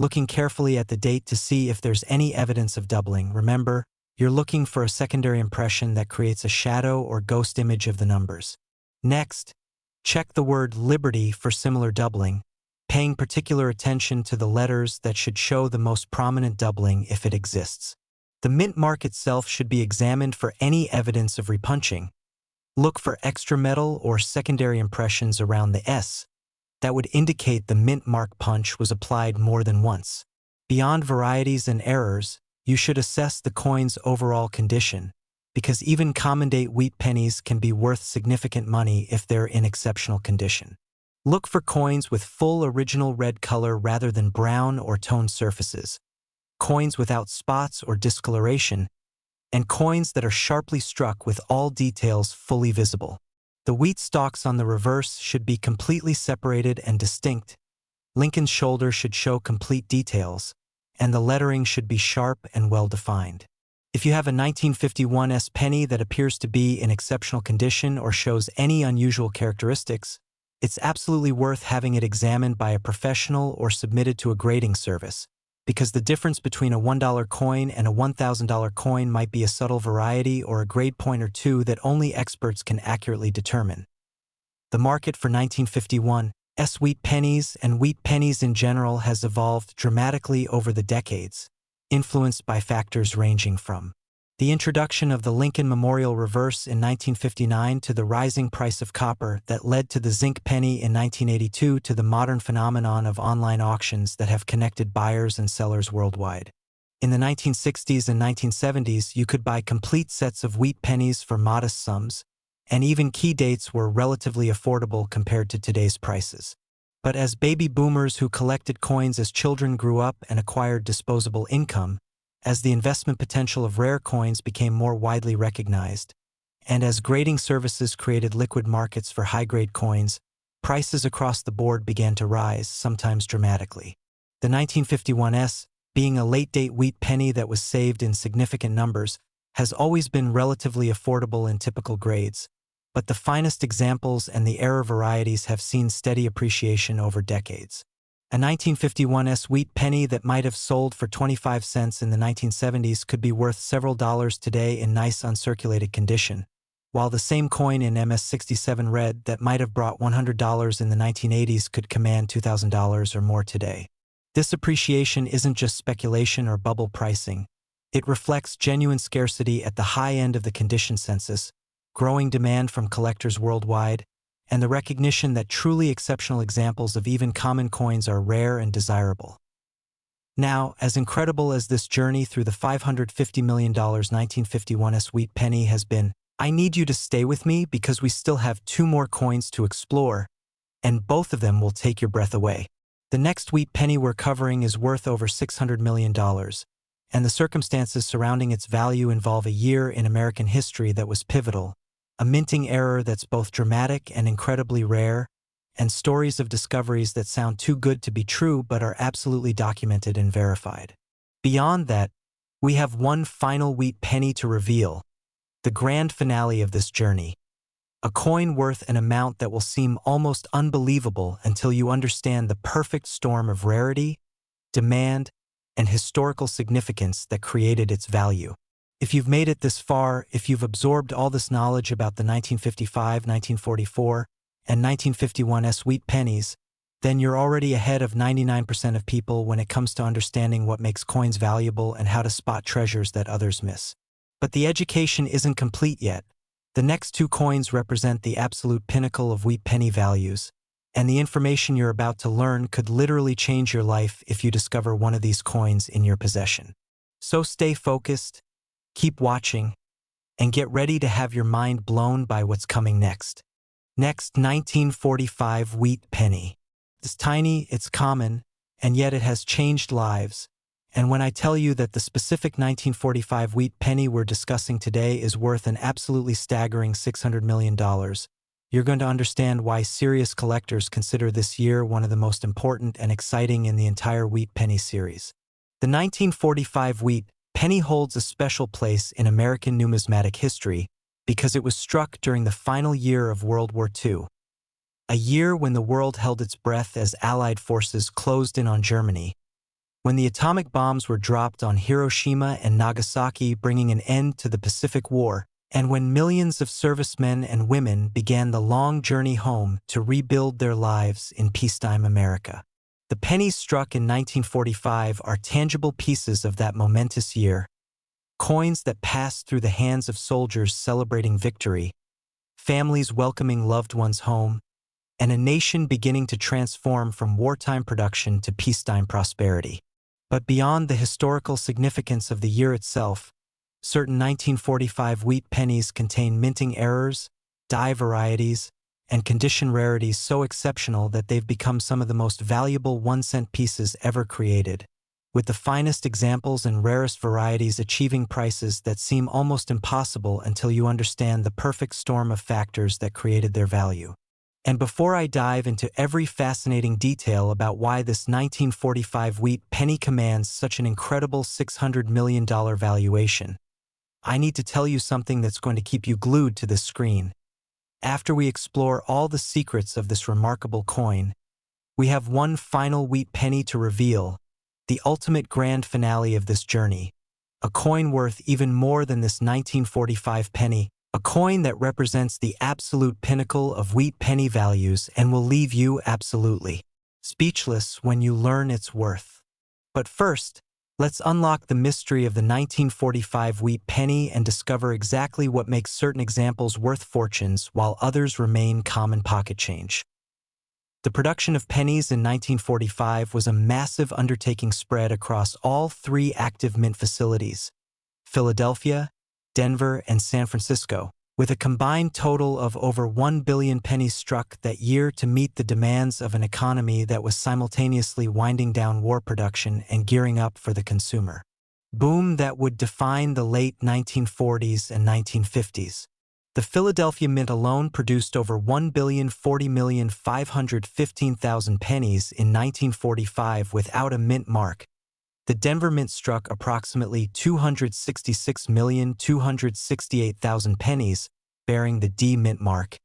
looking carefully at the date to see if there's any evidence of doubling. Remember, you're looking for a secondary impression that creates a shadow or ghost image of the numbers. Next, check the word Liberty for similar doubling, paying particular attention to the letters that should show the most prominent doubling if it exists. The mint mark itself should be examined for any evidence of repunching. Look for extra metal or secondary impressions around the S that would indicate the mint mark punch was applied more than once. Beyond varieties and errors, you should assess the coin's overall condition, because even common date wheat pennies can be worth significant money if they're in exceptional condition. Look for coins with full original red color rather than brown or toned surfaces, coins without spots or discoloration, and coins that are sharply struck with all details fully visible. The wheat stalks on the reverse should be completely separated and distinct. Lincoln's shoulder should show complete details, and the lettering should be sharp and well-defined. If you have a 1951s penny that appears to be in exceptional condition or shows any unusual characteristics, it's absolutely worth having it examined by a professional or submitted to a grading service, because the difference between a $1 coin and a $1,000 coin might be a subtle variety or a grade point or two that only experts can accurately determine. The market for 1951 S wheat pennies and wheat pennies in general has evolved dramatically over the decades, influenced by factors ranging from the introduction of the Lincoln Memorial Reverse in 1959 to the rising price of copper that led to the zinc penny in 1982 to the modern phenomenon of online auctions that have connected buyers and sellers worldwide. In the 1960s and 1970s, you could buy complete sets of wheat pennies for modest sums, and even key dates were relatively affordable compared to today's prices. But as baby boomers who collected coins as children grew up and acquired disposable income, as the investment potential of rare coins became more widely recognized, and as grading services created liquid markets for high-grade coins, prices across the board began to rise, sometimes dramatically. The 1951s, being a late-date wheat penny that was saved in significant numbers, has always been relatively affordable in typical grades, but the finest examples and the rarer varieties have seen steady appreciation over decades. A 1951s wheat penny that might have sold for 25 cents in the 1970s could be worth several dollars today in nice uncirculated condition, while the same coin in MS-65 Red that might have brought $100 in the 1980s could command $2,000 or more today. This appreciation isn't just speculation or bubble pricing. It reflects genuine scarcity at the high end of the condition census, growing demand from collectors worldwide, and the recognition that truly exceptional examples of even common coins are rare and desirable. Now, as incredible as this journey through the $550 million 1951s wheat penny has been, I need you to stay with me because we still have two more coins to explore, and both of them will take your breath away. The next wheat penny we're covering is worth over $600 million, and the circumstances surrounding its value involve a year in American history that was pivotal, a minting error that's both dramatic and incredibly rare, and stories of discoveries that sound too good to be true but are absolutely documented and verified. Beyond that, we have one final wheat penny to reveal, the grand finale of this journey, a coin worth an amount that will seem almost unbelievable until you understand the perfect storm of rarity, demand, and historical significance that created its value. If you've made it this far, if you've absorbed all this knowledge about the 1955, 1944, and 1951s wheat pennies, then you're already ahead of 99% of people when it comes to understanding what makes coins valuable and how to spot treasures that others miss. But the education isn't complete yet. The next two coins represent the absolute pinnacle of wheat penny values, and the information you're about to learn could literally change your life if you discover one of these coins in your possession. So stay focused, keep watching, and get ready to have your mind blown by what's coming next. Next, 1945 wheat penny. It's tiny, it's common, and yet it has changed lives. And when I tell you that the specific 1945 wheat penny we're discussing today is worth an absolutely staggering $600 million, you're going to understand why serious collectors consider this year one of the most important and exciting in the entire wheat penny series. The 1945 wheat penny holds a special place in American numismatic history because it was struck during the final year of World War II, a year when the world held its breath as Allied forces closed in on Germany, when the atomic bombs were dropped on Hiroshima and Nagasaki, bringing an end to the Pacific War, and when millions of servicemen and women began the long journey home to rebuild their lives in peacetime America. The pennies struck in 1945 are tangible pieces of that momentous year, coins that passed through the hands of soldiers celebrating victory, families welcoming loved ones home, and a nation beginning to transform from wartime production to peacetime prosperity. But beyond the historical significance of the year itself, certain 1945 wheat pennies contain minting errors, die varieties, and condition rarities so exceptional that they've become some of the most valuable 1-cent pieces ever created, with the finest examples and rarest varieties achieving prices that seem almost impossible until you understand the perfect storm of factors that created their value. And before I dive into every fascinating detail about why this 1945 wheat penny commands such an incredible $600 million valuation, I need to tell you something that's going to keep you glued to this screen. After we explore all the secrets of this remarkable coin, we have one final wheat penny to reveal, the ultimate grand finale of this journey, a coin worth even more than this 1945 penny, a coin that represents the absolute pinnacle of wheat penny values and will leave you absolutely speechless when you learn its worth. But first, let's unlock the mystery of the 1945 wheat penny and discover exactly what makes certain examples worth fortunes while others remain common pocket change. The production of pennies in 1945 was a massive undertaking spread across all three active mint facilities, Philadelphia, Denver, and San Francisco, with a combined total of over 1 billion pennies struck that year to meet the demands of an economy that was simultaneously winding down war production and gearing up for the consumer boom that would define the late 1940s and 1950s. The Philadelphia Mint alone produced over 1,040,515,000 pennies in 1945 without a mint mark. The Denver Mint struck approximately 266,268,000 pennies, bearing the D Mint mark,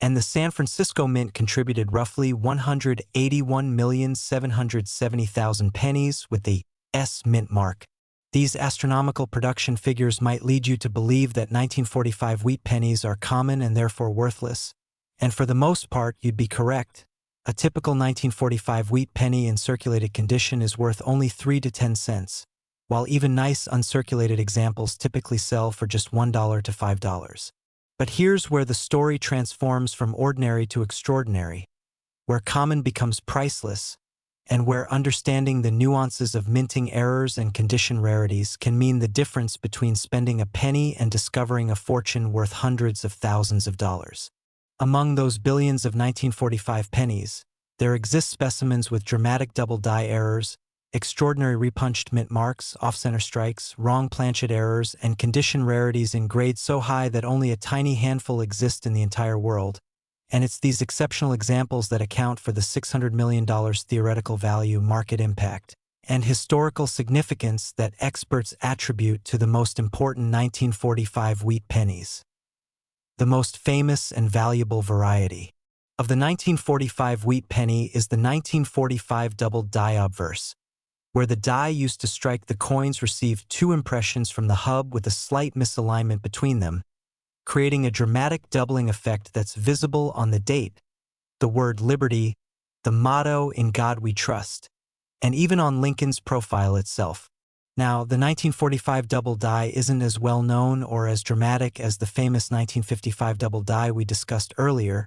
and the San Francisco Mint contributed roughly 181,770,000 pennies with the S Mint mark. These astronomical production figures might lead you to believe that 1945 wheat pennies are common and therefore worthless, and for the most part you'd be correct. A typical 1945 wheat penny in circulated condition is worth only 3 to 10 cents, while even nice uncirculated examples typically sell for just $1 to $5. But here's where the story transforms from ordinary to extraordinary, where common becomes priceless, and where understanding the nuances of minting errors and condition rarities can mean the difference between spending a penny and discovering a fortune worth hundreds of thousands of dollars. Among those billions of 1945 pennies, there exist specimens with dramatic double die errors, extraordinary repunched mint marks, off-center strikes, wrong planchet errors, and condition rarities in grades so high that only a tiny handful exist in the entire world. And it's these exceptional examples that account for the $600 million theoretical value, market impact, and historical significance that experts attribute to the most important 1945 wheat pennies. The most famous and valuable variety of the 1945 wheat penny is the 1945 double die obverse, where the die used to strike the coins received two impressions from the hub with a slight misalignment between them, creating a dramatic doubling effect that's visible on the date, the word liberty, the motto "In God We Trust," and even on Lincoln's profile itself. Now, the 1945 double die isn't as well known or as dramatic as the famous 1955 double die we discussed earlier,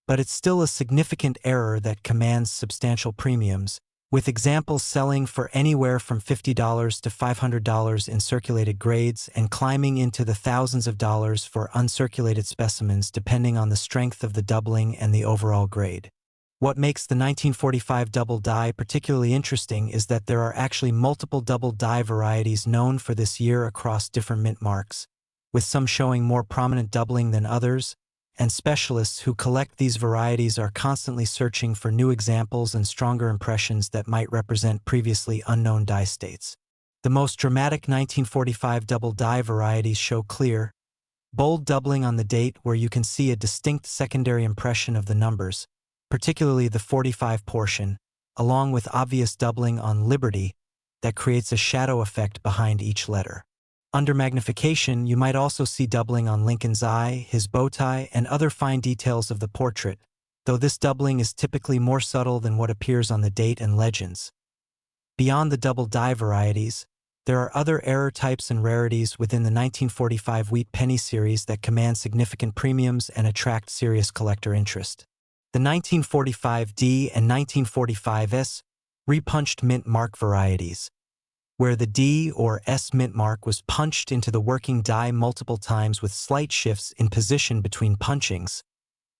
but it's still a significant error that commands substantial premiums, with examples selling for anywhere from $50 to $500 in circulated grades and climbing into the thousands of dollars for uncirculated specimens depending on the strength of the doubling and the overall grade. What makes the 1945 double die particularly interesting is that there are actually multiple double die varieties known for this year across different mint marks, with some showing more prominent doubling than others, and specialists who collect these varieties are constantly searching for new examples and stronger impressions that might represent previously unknown die states. The most dramatic 1945 double die varieties show clear, bold doubling on the date where you can see a distinct secondary impression of the numbers, particularly the 45 portion, along with obvious doubling on liberty that creates a shadow effect behind each letter. Under magnification, you might also see doubling on Lincoln's eye, his bow tie, and other fine details of the portrait, though this doubling is typically more subtle than what appears on the date and legends. Beyond the double die varieties, there are other error types and rarities within the 1945 wheat penny series that command significant premiums and attract serious collector interest. The 1945D and 1945S repunched mint mark varieties, where the D or S mint mark was punched into the working die multiple times with slight shifts in position between punchings,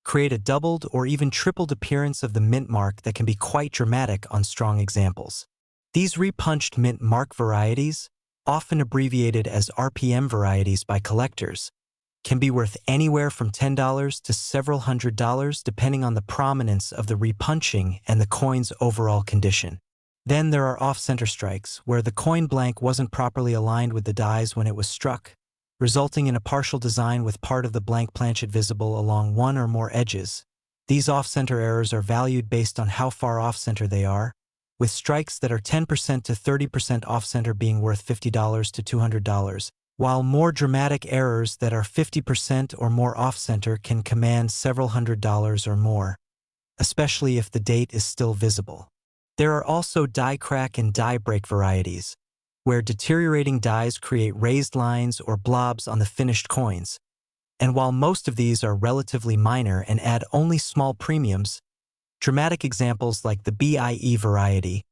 create a doubled or even tripled appearance of the mint mark that can be quite dramatic on strong examples. These repunched mint mark varieties, often abbreviated as RPM varieties by collectors, can be worth anywhere from $10 to several $100s depending on the prominence of the repunching and the coin's overall condition. Then there are off-center strikes, where the coin blank wasn't properly aligned with the dies when it was struck, resulting in a partial design with part of the blank planchet visible along one or more edges. These off-center errors are valued based on how far off-center they are, with strikes that are 10% to 30% off-center being worth $50 to $200, while more dramatic errors that are 50% or more off-center can command several $100s or more, especially if the date is still visible. There are also die crack and die break varieties, where deteriorating dies create raised lines or blobs on the finished coins. And while most of these are relatively minor and add only small premiums, dramatic examples like the BIE variety,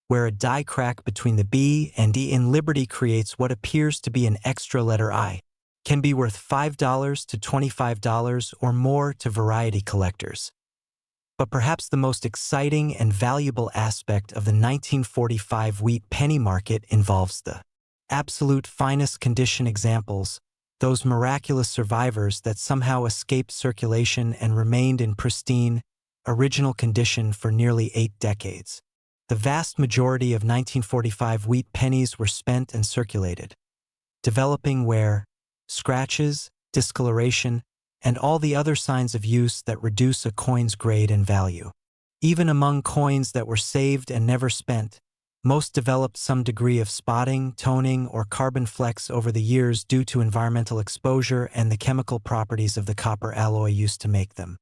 where a die crack between the B and E in Liberty creates what appears to be an extra letter I, can be worth $5 to $25 or more to variety collectors. But perhaps the most exciting and valuable aspect of the 1945 wheat penny market involves the absolute finest condition examples, those miraculous survivors that somehow escaped circulation and remained in pristine, original condition for nearly 8 decades. The vast majority of 1945 wheat pennies were spent and circulated, developing wear, scratches, discoloration, and all the other signs of use that reduce a coin's grade and value. Even among coins that were saved and never spent, most developed some degree of spotting, toning, or carbon flecks over the years due to environmental exposure and the chemical properties of the copper alloy used to make them.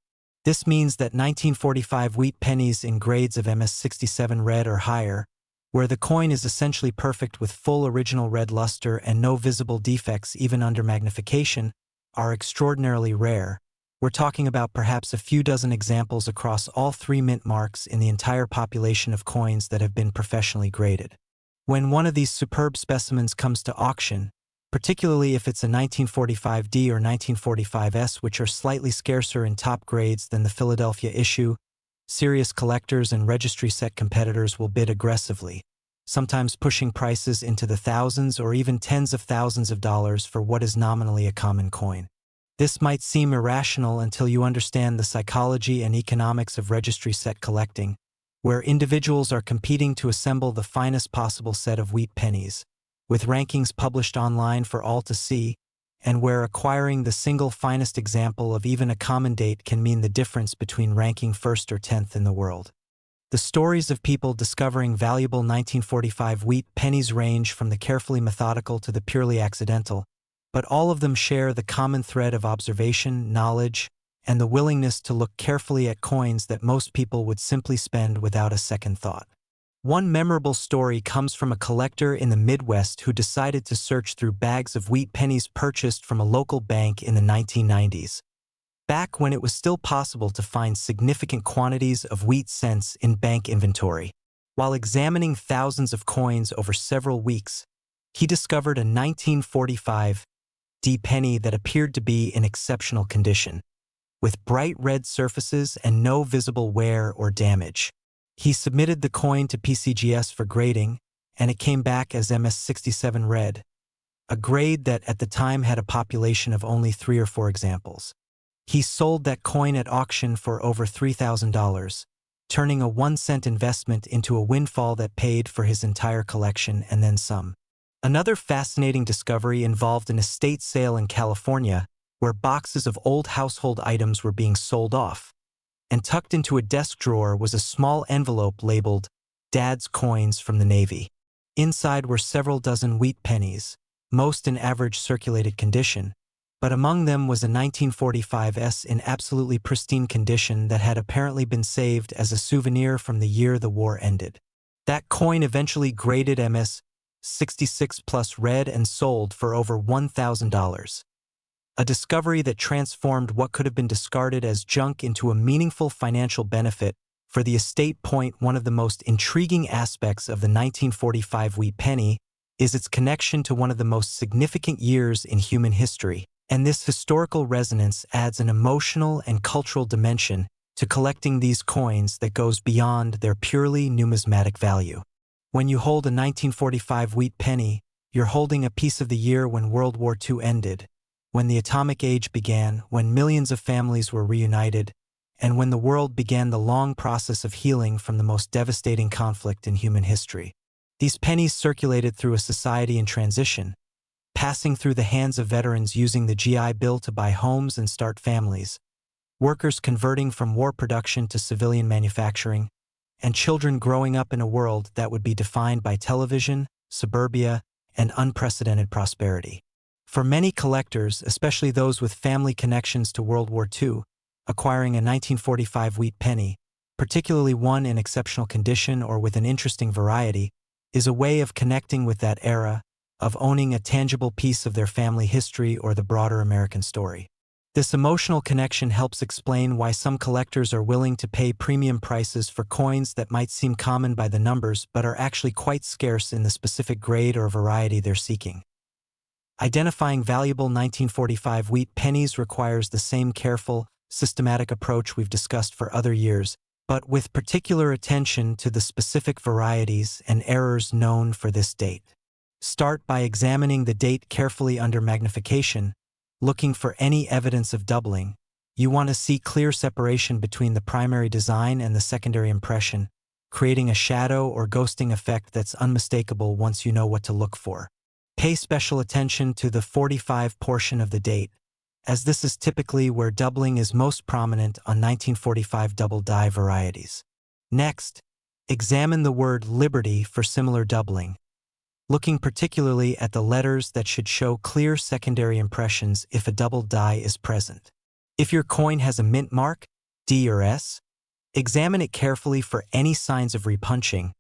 This means that 1945 wheat pennies in grades of MS-67 Red or higher, where the coin is essentially perfect with full original red luster and no visible defects even under magnification, are extraordinarily rare. We're talking about perhaps a few dozen examples across all 3 mint marks in the entire population of coins that have been professionally graded. When one of these superb specimens comes to auction, particularly if it's a 1945D or 1945S, which are slightly scarcer in top grades than the Philadelphia issue, serious collectors and registry set competitors will bid aggressively, sometimes pushing prices into the thousands or even tens of thousands of dollars for what is nominally a common coin. This might seem irrational until you understand the psychology and economics of registry set collecting, where individuals are competing to assemble the finest possible set of wheat pennies, with rankings published online for all to see, and where acquiring the single finest example of even a common date can mean the difference between ranking 1st or 10th in the world. The stories of people discovering valuable 1945 wheat pennies range from the carefully methodical to the purely accidental, but all of them share the common thread of observation, knowledge, and the willingness to look carefully at coins that most people would simply spend without a second thought. One memorable story comes from a collector in the Midwest who decided to search through bags of wheat pennies purchased from a local bank in the 1990s, back when it was still possible to find significant quantities of wheat cents in bank inventory. While examining thousands of coins over several weeks, he discovered a 1945 D penny that appeared to be in exceptional condition, with bright red surfaces and no visible wear or damage. He submitted the coin to PCGS for grading, and it came back as MS-67 Red, a grade that at the time had a population of only 3 or 4 examples. He sold that coin at auction for over $3,000, turning a 1-cent investment into a windfall that paid for his entire collection and then some. Another fascinating discovery involved an estate sale in California where boxes of old household items were being sold off, and tucked into a desk drawer was a small envelope labeled "Dad's Coins from the Navy." Inside were several dozen wheat pennies, most in average circulated condition, but among them was a 1945S in absolutely pristine condition that had apparently been saved as a souvenir from the year the war ended. That coin eventually graded MS-66 Red and sold for over $1,000. A discovery that transformed what could have been discarded as junk into a meaningful financial benefit for the estate. One of the most intriguing aspects of the 1945 wheat penny is its connection to one of the most significant years in human history, and this historical resonance adds an emotional and cultural dimension to collecting these coins that goes beyond their purely numismatic value. When you hold a 1945 wheat penny, you're holding a piece of the year when World War II ended, when the atomic age began, when millions of families were reunited, and when the world began the long process of healing from the most devastating conflict in human history. These pennies circulated through a society in transition, passing through the hands of veterans using the GI Bill to buy homes and start families, workers converting from war production to civilian manufacturing, and children growing up in a world that would be defined by television, suburbia, and unprecedented prosperity. For many collectors, especially those with family connections to World War II, acquiring a 1945 wheat penny, particularly one in exceptional condition or with an interesting variety, is a way of connecting with that era, of owning a tangible piece of their family history or the broader American story. This emotional connection helps explain why some collectors are willing to pay premium prices for coins that might seem common by the numbers but are actually quite scarce in the specific grade or variety they're seeking. Identifying valuable 1945 wheat pennies requires the same careful, systematic approach we've discussed for other years, but with particular attention to the specific varieties and errors known for this date. Start by examining the date carefully under magnification, looking for any evidence of doubling. You want to see clear separation between the primary design and the secondary impression, creating a shadow or ghosting effect that's unmistakable once you know what to look for. Pay special attention to the 45 portion of the date, as this is typically where doubling is most prominent on 1945 double die varieties. Next, examine the word Liberty for similar doubling, looking particularly at the letters that should show clear secondary impressions if a double die is present. If your coin has a mint mark, D or S, examine it carefully for any signs of repunching.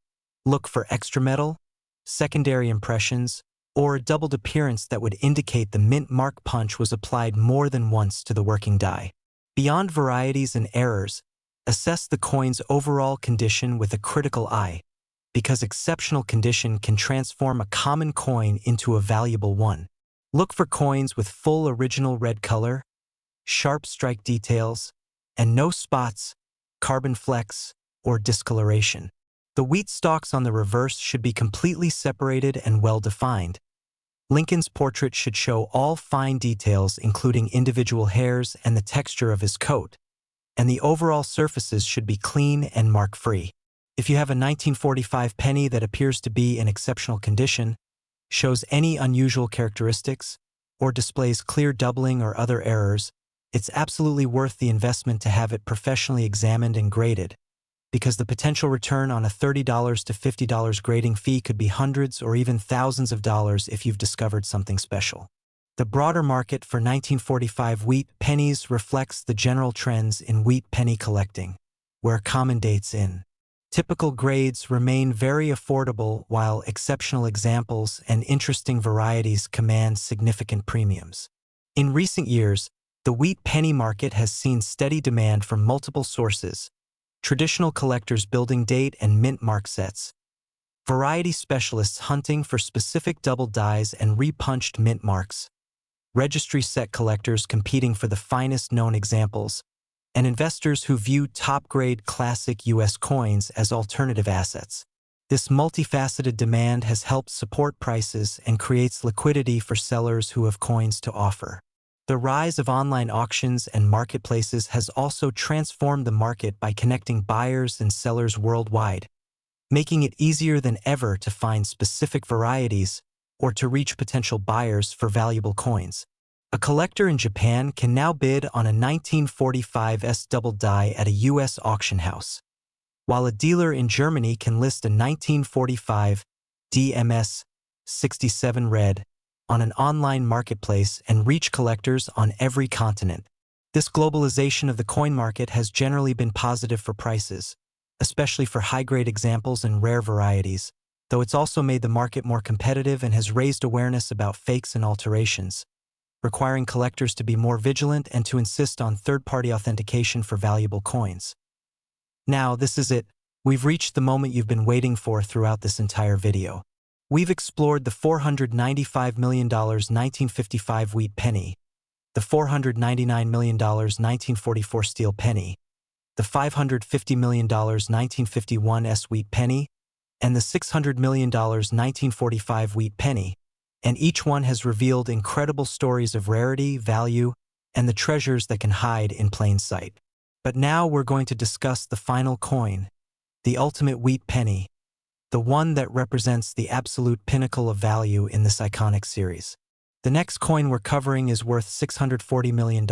Look for extra metal, secondary impressions, or a doubled appearance that would indicate the mint mark punch was applied more than once to the working die. Beyond varieties and errors, assess the coin's overall condition with a critical eye, because exceptional condition can transform a common coin into a valuable one. Look for coins with full original red color, sharp strike details, and no spots, carbon flecks, or discoloration. The wheat stalks on the reverse should be completely separated and well-defined. Lincoln's portrait should show all fine details including individual hairs and the texture of his coat, and the overall surfaces should be clean and mark-free. If you have a 1945 penny that appears to be in exceptional condition, shows any unusual characteristics, or displays clear doubling or other errors, it's absolutely worth the investment to have it professionally examined and graded, because the potential return on a $30 to $50 grading fee could be hundreds or even thousands of dollars if you've discovered something special. The broader market for 1945 wheat pennies reflects the general trends in wheat penny collecting, where common dates in typical grades remain very affordable while exceptional examples and interesting varieties command significant premiums. In recent years, the wheat penny market has seen steady demand from multiple sources: traditional collectors building date and mint mark sets, variety specialists hunting for specific double dies and repunched mint marks, registry set collectors competing for the finest known examples, and investors who view top-grade classic U.S. coins as alternative assets. This multifaceted demand has helped support prices and creates liquidity for sellers who have coins to offer. The rise of online auctions and marketplaces has also transformed the market by connecting buyers and sellers worldwide, making it easier than ever to find specific varieties or to reach potential buyers for valuable coins. A collector in Japan can now bid on a 1945 double die at a U.S. auction house, while a dealer in Germany can list a 1945 MS-67 Red on an online marketplace and reach collectors on every continent. This globalization of the coin market has generally been positive for prices, especially for high-grade examples and rare varieties, though it's also made the market more competitive and has raised awareness about fakes and alterations, requiring collectors to be more vigilant and to insist on third-party authentication for valuable coins. Now, this is it. We've reached the moment you've been waiting for throughout this entire video. We've explored the $495 million 1955 wheat penny, the $499 million 1944 steel penny, the $550 million 1951 wheat penny, and the $600 million 1945 wheat penny, and each one has revealed incredible stories of rarity, value, and the treasures that can hide in plain sight. But now we're going to discuss the final coin, the ultimate wheat penny, the one that represents the absolute pinnacle of value in this iconic series. The next coin we're covering is worth $640 million,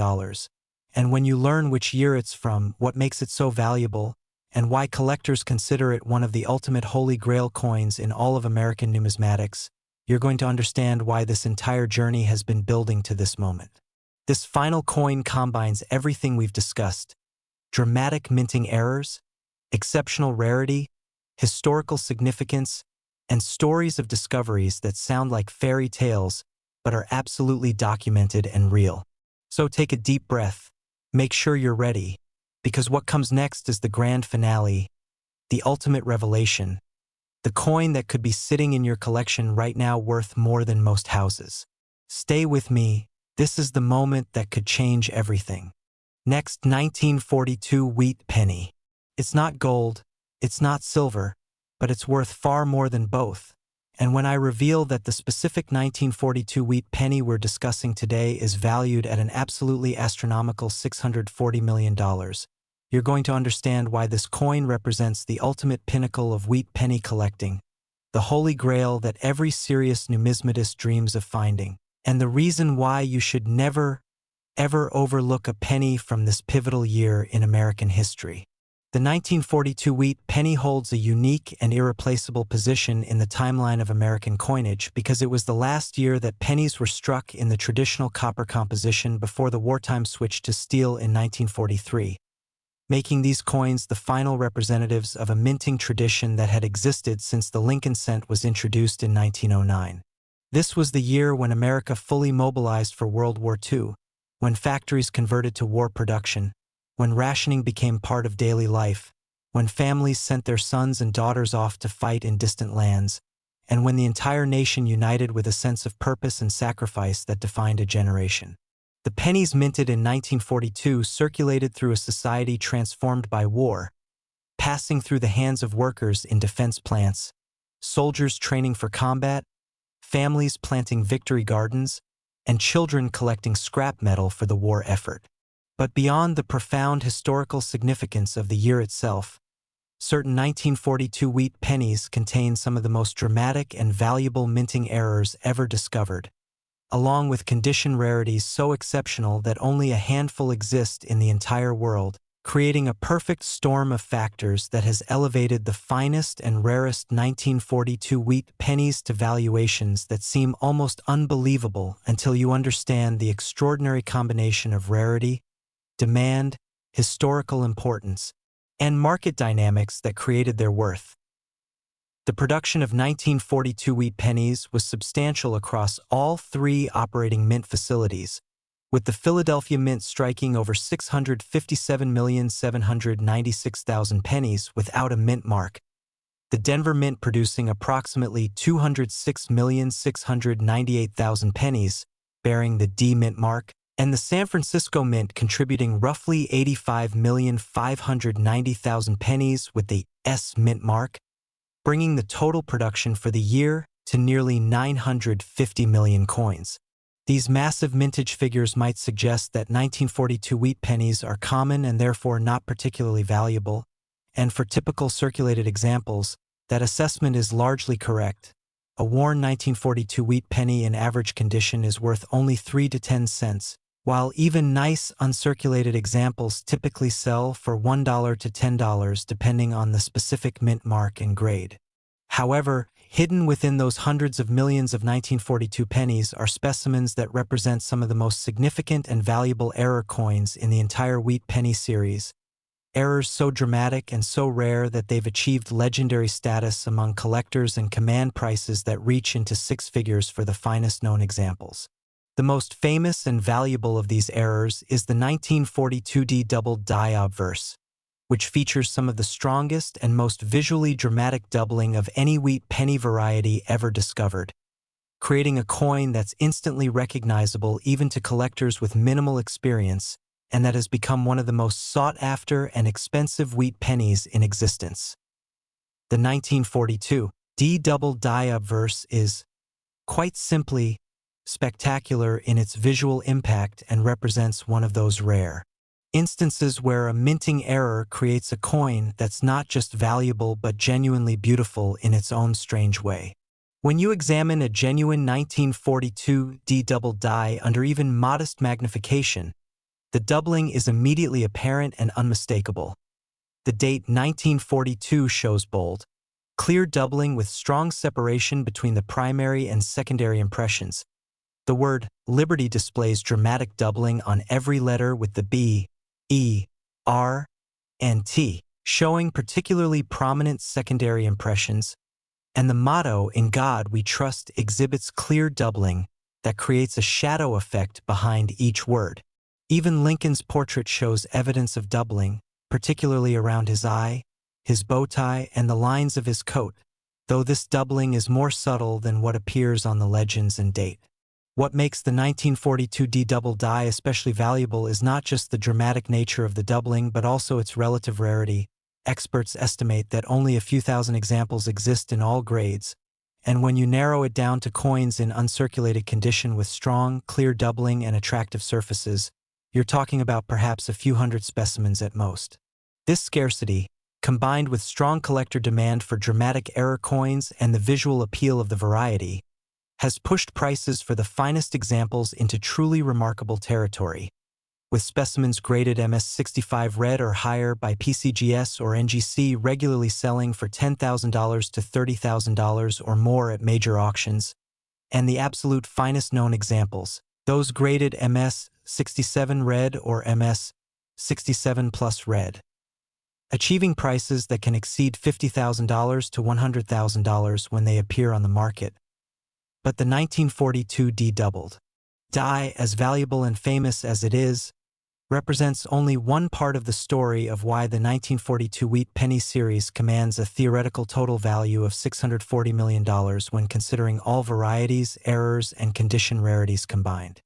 and when you learn which year it's from, what makes it so valuable, and why collectors consider it one of the ultimate holy grail coins in all of American numismatics, you're going to understand why this entire journey has been building to this moment. This final coin combines everything we've discussed: dramatic minting errors, exceptional rarity, historical significance, and stories of discoveries that sound like fairy tales but are absolutely documented and real. So take a deep breath, make sure you're ready, because what comes next is the grand finale, the ultimate revelation, the coin that could be sitting in your collection right now worth more than most houses. Stay with me, this is the moment that could change everything. Next, 1942 wheat penny. It's not gold, it's not silver, but it's worth far more than both. And when I reveal that the specific 1942 wheat penny we're discussing today is valued at an absolutely astronomical $640 million, you're going to understand why this coin represents the ultimate pinnacle of wheat penny collecting, the holy grail that every serious numismatist dreams of finding, and the reason why you should never, ever overlook a penny from this pivotal year in American history. The 1942 wheat penny holds a unique and irreplaceable position in the timeline of American coinage because it was the last year that pennies were struck in the traditional copper composition before the wartime switch to steel in 1943, making these coins the final representatives of a minting tradition that had existed since the Lincoln cent was introduced in 1909. This was the year when America fully mobilized for World War II, when factories converted to war production, when rationing became part of daily life, when families sent their sons and daughters off to fight in distant lands, and when the entire nation united with a sense of purpose and sacrifice that defined a generation. The pennies minted in 1942 circulated through a society transformed by war, passing through the hands of workers in defense plants, soldiers training for combat, families planting victory gardens, and children collecting scrap metal for the war effort. But beyond the profound historical significance of the year itself, certain 1942 wheat pennies contain some of the most dramatic and valuable minting errors ever discovered, along with condition rarities so exceptional that only a handful exist in the entire world, creating a perfect storm of factors that has elevated the finest and rarest 1942 wheat pennies to valuations that seem almost unbelievable until you understand the extraordinary combination of rarity, demand, historical importance, and market dynamics that created their worth. The production of 1942 wheat pennies was substantial across all three operating mint facilities, with the Philadelphia Mint striking over 657,796,000 pennies without a mint mark, the Denver Mint producing approximately 206,698,000 pennies, bearing the D mint mark, and the San Francisco Mint contributing roughly 85,590,000 pennies with the S mint mark, bringing the total production for the year to nearly 950 million coins. These massive mintage figures might suggest that 1942 wheat pennies are common and therefore not particularly valuable, and for typical circulated examples, that assessment is largely correct. A worn 1942 wheat penny in average condition is worth only 3 to 10 cents, while even nice uncirculated examples typically sell for $1 to $10 depending on the specific mint mark and grade. However, hidden within those hundreds of millions of 1942 pennies are specimens that represent some of the most significant and valuable error coins in the entire wheat penny series, errors so dramatic and so rare that they've achieved legendary status among collectors and command prices that reach into six figures for the finest known examples. The most famous and valuable of these errors is the 1942 D double die obverse, which features some of the strongest and most visually dramatic doubling of any wheat penny variety ever discovered, creating a coin that's instantly recognizable even to collectors with minimal experience, and that has become one of the most sought-after and expensive wheat pennies in existence. The 1942 D double die obverse is, quite simply, spectacular in its visual impact and represents one of those rare instances where a minting error creates a coin that's not just valuable but genuinely beautiful in its own strange way. When you examine a genuine 1942 D double die under even modest magnification, the doubling is immediately apparent and unmistakable. The date 1942 shows bold, clear doubling with strong separation between the primary and secondary impressions. The word Liberty displays dramatic doubling on every letter with the B, E, R, and T, showing particularly prominent secondary impressions, and the motto In God We Trust exhibits clear doubling that creates a shadow effect behind each word. Even Lincoln's portrait shows evidence of doubling, particularly around his eye, his bow tie, and the lines of his coat, though this doubling is more subtle than what appears on the legends and date. What makes the 1942D double die especially valuable is not just the dramatic nature of the doubling but also its relative rarity. Experts estimate that only a few thousand examples exist in all grades, and when you narrow it down to coins in uncirculated condition with strong, clear doubling and attractive surfaces, you're talking about perhaps a few hundred specimens at most. This scarcity, combined with strong collector demand for dramatic error coins and the visual appeal of the variety, has pushed prices for the finest examples into truly remarkable territory, with specimens graded MS-65 Red or higher by PCGS or NGC regularly selling for $10,000 to $30,000 or more at major auctions, and the absolute finest known examples, those graded MS-67 Red or MS-67 Plus Red, achieving prices that can exceed $50,000 to $100,000 when they appear on the market. But the 1942D doubled die, as valuable and famous as it is, represents only one part of the story of why the 1942 wheat penny series commands a theoretical total value of $640 million when considering all varieties, errors, and condition rarities combined.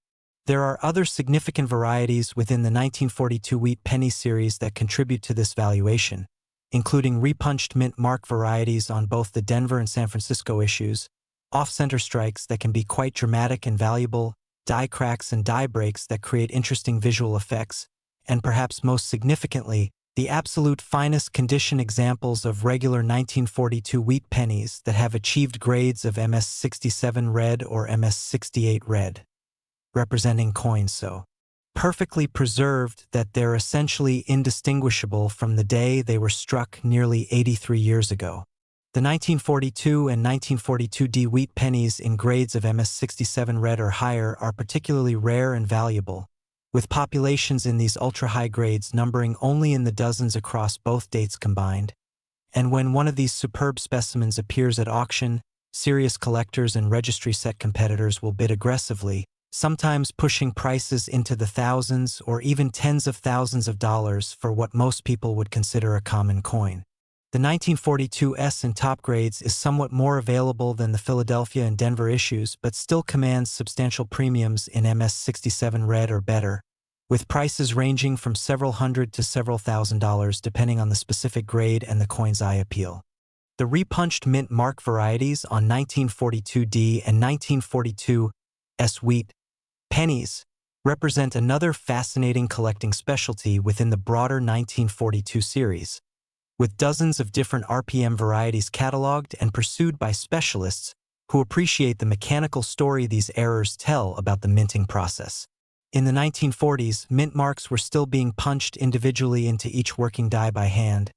There are other significant varieties within the 1942 wheat penny series that contribute to this valuation, including repunched mint mark varieties on both the Denver and San Francisco issues, off-center strikes that can be quite dramatic and valuable, die cracks and die breaks that create interesting visual effects, and perhaps most significantly, the absolute finest condition examples of regular 1942 wheat pennies that have achieved grades of MS-67 Red or MS-68 Red, representing coins so perfectly preserved that they're essentially indistinguishable from the day they were struck nearly 83 years ago. The 1942 and 1942D wheat pennies in grades of MS-67 Red or higher are particularly rare and valuable, with populations in these ultra-high grades numbering only in the dozens across both dates combined. And when one of these superb specimens appears at auction, serious collectors and registry set competitors will bid aggressively, sometimes pushing prices into the thousands or even tens of thousands of dollars for what most people would consider a common coin. The 1942 S in top grades is somewhat more available than the Philadelphia and Denver issues but still commands substantial premiums in MS-67 Red or better, with prices ranging from several hundred to several $1,000s depending on the specific grade and the coin's eye appeal. The repunched mint mark varieties on 1942D and 1942 S wheat pennies represent another fascinating collecting specialty within the broader 1942 series, with dozens of different RPM varieties cataloged and pursued by specialists who appreciate the mechanical story these errors tell about the minting process. In the 1940s, mint marks were still being punched individually into each working die by hand,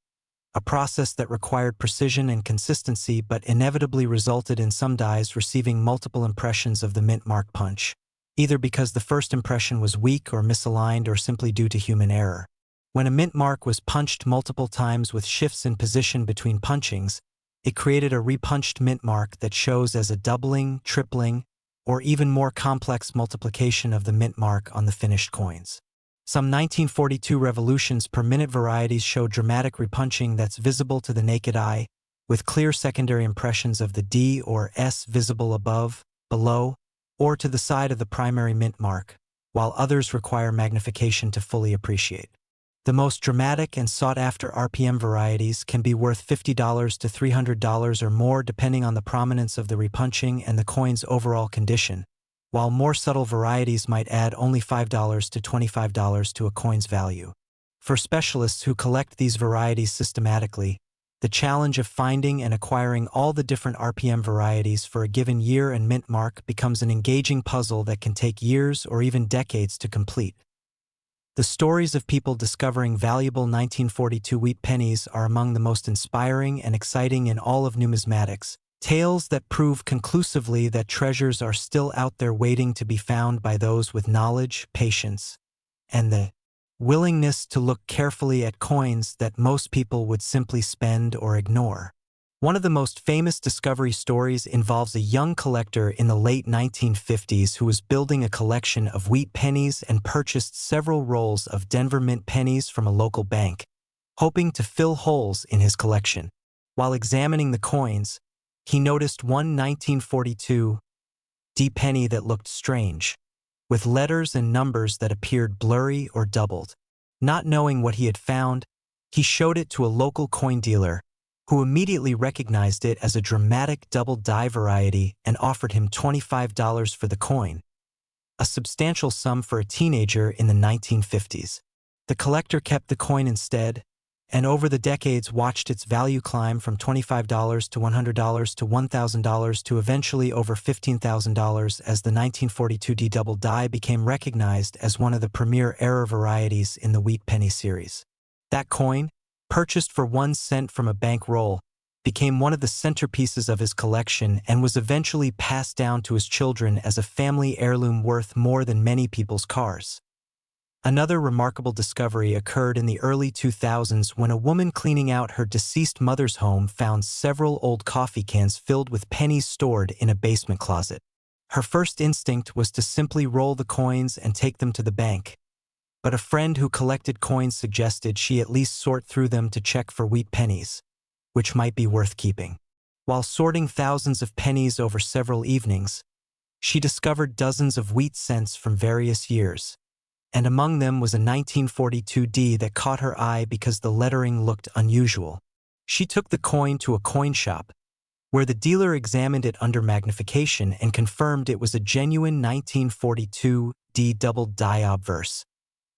a process that required precision and consistency but inevitably resulted in some dies receiving multiple impressions of the mint mark punch, either because the first impression was weak or misaligned or simply due to human error. When a mint mark was punched multiple times with shifts in position between punchings, it created a repunched mint mark that shows as a doubling, tripling, or even more complex multiplication of the mint mark on the finished coins. Some 1942 revolutions per minute varieties show dramatic repunching that's visible to the naked eye, with clear secondary impressions of the D or S visible above, below, or to the side of the primary mint mark, while others require magnification to fully appreciate. The most dramatic and sought-after RPM varieties can be worth $50 to $300 or more depending on the prominence of the repunching and the coin's overall condition, while more subtle varieties might add only $5 to $25 to a coin's value. For specialists who collect these varieties systematically, the challenge of finding and acquiring all the different RPM varieties for a given year and mint mark becomes an engaging puzzle that can take years or even decades to complete. The stories of people discovering valuable 1942 wheat pennies are among the most inspiring and exciting in all of numismatics, tales that prove conclusively that treasures are still out there waiting to be found by those with knowledge, patience, and the willingness to look carefully at coins that most people would simply spend or ignore. One of the most famous discovery stories involves a young collector in the late 1950s who was building a collection of wheat pennies and purchased several rolls of Denver mint pennies from a local bank, hoping to fill holes in his collection. While examining the coins, he noticed one 1942 penny that looked strange, with letters and numbers that appeared blurry or doubled. Not knowing what he had found, he showed it to a local coin dealer, who immediately recognized it as a dramatic double die variety and offered him $25 for the coin, a substantial sum for a teenager in the 1950s. The collector kept the coin instead, and over the decades watched its value climb from $25 to $100 to $1,000 to eventually over $15,000 as the 1942D double die became recognized as one of the premier error varieties in the wheat penny series. That coin, purchased for 1 cent from a bank roll, became one of the centerpieces of his collection and was eventually passed down to his children as a family heirloom worth more than many people's cars. Another remarkable discovery occurred in the early 2000s when a woman cleaning out her deceased mother's home found several old coffee cans filled with pennies stored in a basement closet. Her first instinct was to simply roll the coins and take them to the bank, but a friend who collected coins suggested she at least sort through them to check for wheat pennies, which might be worth keeping. While sorting thousands of pennies over several evenings, she discovered dozens of wheat cents from various years, and among them was a 1942D that caught her eye because the lettering looked unusual. She took the coin to a coin shop, where the dealer examined it under magnification and confirmed it was a genuine 1942D double die obverse,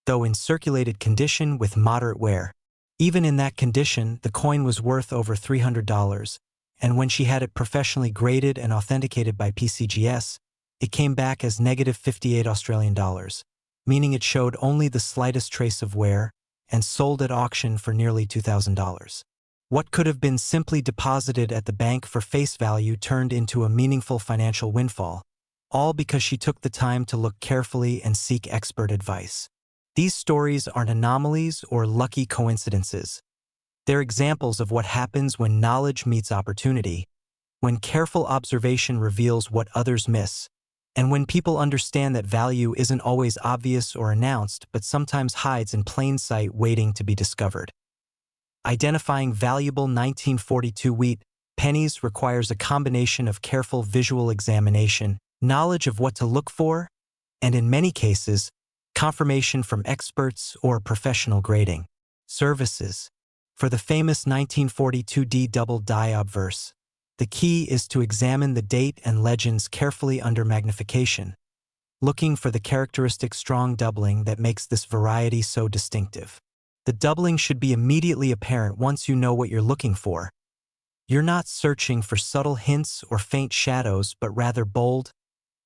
though in circulated condition with moderate wear. Even in that condition, the coin was worth over $300, and when she had it professionally graded and authenticated by PCGS, it came back as negative 58 Australian dollars, meaning it showed only the slightest trace of wear, and sold at auction for nearly $2,000. What could have been simply deposited at the bank for face value turned into a meaningful financial windfall, all because she took the time to look carefully and seek expert advice. These stories aren't anomalies or lucky coincidences. They're examples of what happens when knowledge meets opportunity, when careful observation reveals what others miss, and when people understand that value isn't always obvious or announced but sometimes hides in plain sight waiting to be discovered. Identifying valuable 1942 wheat pennies requires a combination of careful visual examination, knowledge of what to look for, and in many cases, confirmation from experts or professional grading services. For the famous 1942D double die obverse, the key is to examine the date and legends carefully under magnification, looking for the characteristic strong doubling that makes this variety so distinctive. The doubling should be immediately apparent once you know what you're looking for. You're not searching for subtle hints or faint shadows, but rather bold,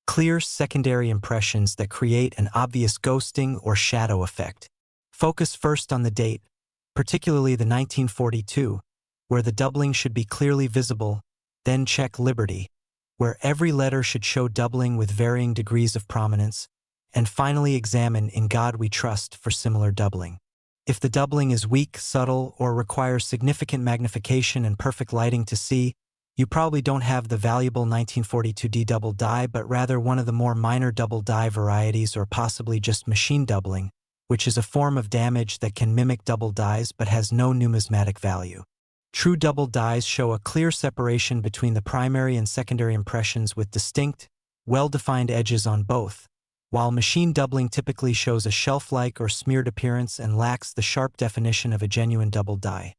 clear secondary impressions that create an obvious ghosting or shadow effect. Focus first on the date, particularly the 1942, where the doubling should be clearly visible. Then check Liberty, where every letter should show doubling with varying degrees of prominence, and finally examine In God We Trust for similar doubling. If the doubling is weak, subtle, or requires significant magnification and perfect lighting to see, you probably don't have the valuable 1942D double die, but rather one of the more minor double die varieties, or possibly just machine doubling, which is a form of damage that can mimic double dies but has no numismatic value. True double dies show a clear separation between the primary and secondary impressions with distinct, well-defined edges on both, while machine doubling typically shows a shelf-like or smeared appearance and lacks the sharp definition of a genuine double die.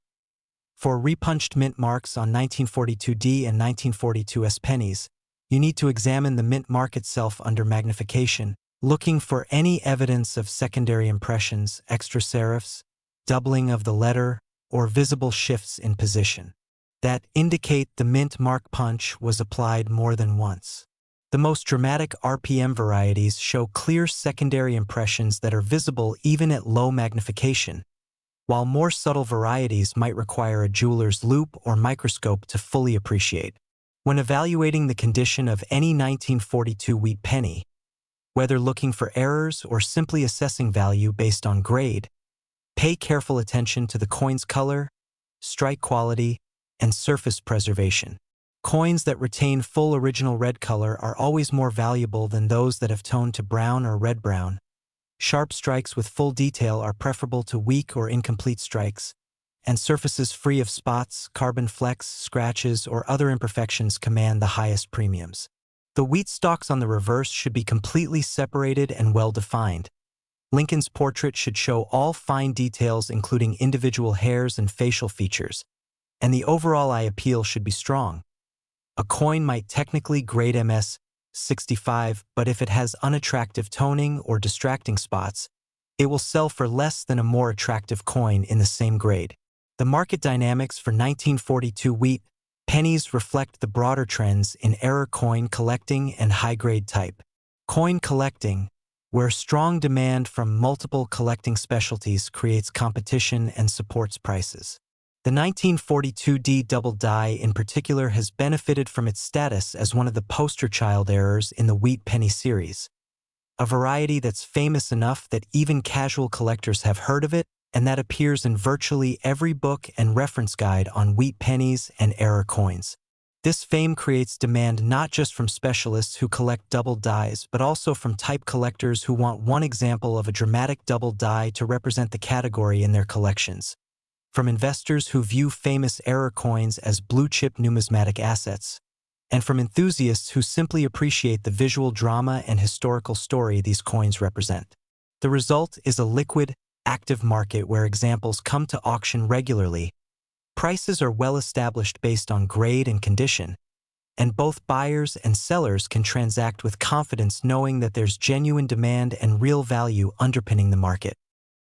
For repunched mint marks on 1942D and 1942S pennies, you need to examine the mint mark itself under magnification, looking for any evidence of secondary impressions, extra serifs, doubling of the letter, or visible shifts in position that indicate the mint mark punch was applied more than once. The most dramatic RPM varieties show clear secondary impressions that are visible even at low magnification, while more subtle varieties might require a jeweler's loupe or microscope to fully appreciate. When evaluating the condition of any 1942 wheat penny, whether looking for errors or simply assessing value based on grade, pay careful attention to the coin's color, strike quality, and surface preservation. Coins that retain full original red color are always more valuable than those that have toned to brown or red-brown. Sharp strikes with full detail are preferable to weak or incomplete strikes, and surfaces free of spots, carbon flecks, scratches, or other imperfections command the highest premiums. The wheat stalks on the reverse should be completely separated and well-defined. Lincoln's portrait should show all fine details including individual hairs and facial features, and the overall eye appeal should be strong. A coin might technically grade MS-65, but if it has unattractive toning or distracting spots, it will sell for less than a more attractive coin in the same grade. The market dynamics for 1942 wheat pennies reflect the broader trends in error coin collecting and high-grade type. Coin collecting, where strong demand from multiple collecting specialties creates competition and supports prices. The 1942 D double die in particular has benefited from its status as one of the poster child errors in the wheat penny series, a variety that's famous enough that even casual collectors have heard of it, and that appears in virtually every book and reference guide on wheat pennies and error coins. This fame creates demand not just from specialists who collect double dies, but also from type collectors who want one example of a dramatic double die to represent the category in their collections, from investors who view famous error coins as blue-chip numismatic assets, and from enthusiasts who simply appreciate the visual drama and historical story these coins represent. The result is a liquid, active market where examples come to auction regularly. Prices are well established based on grade and condition, and both buyers and sellers can transact with confidence knowing that there's genuine demand and real value underpinning the market.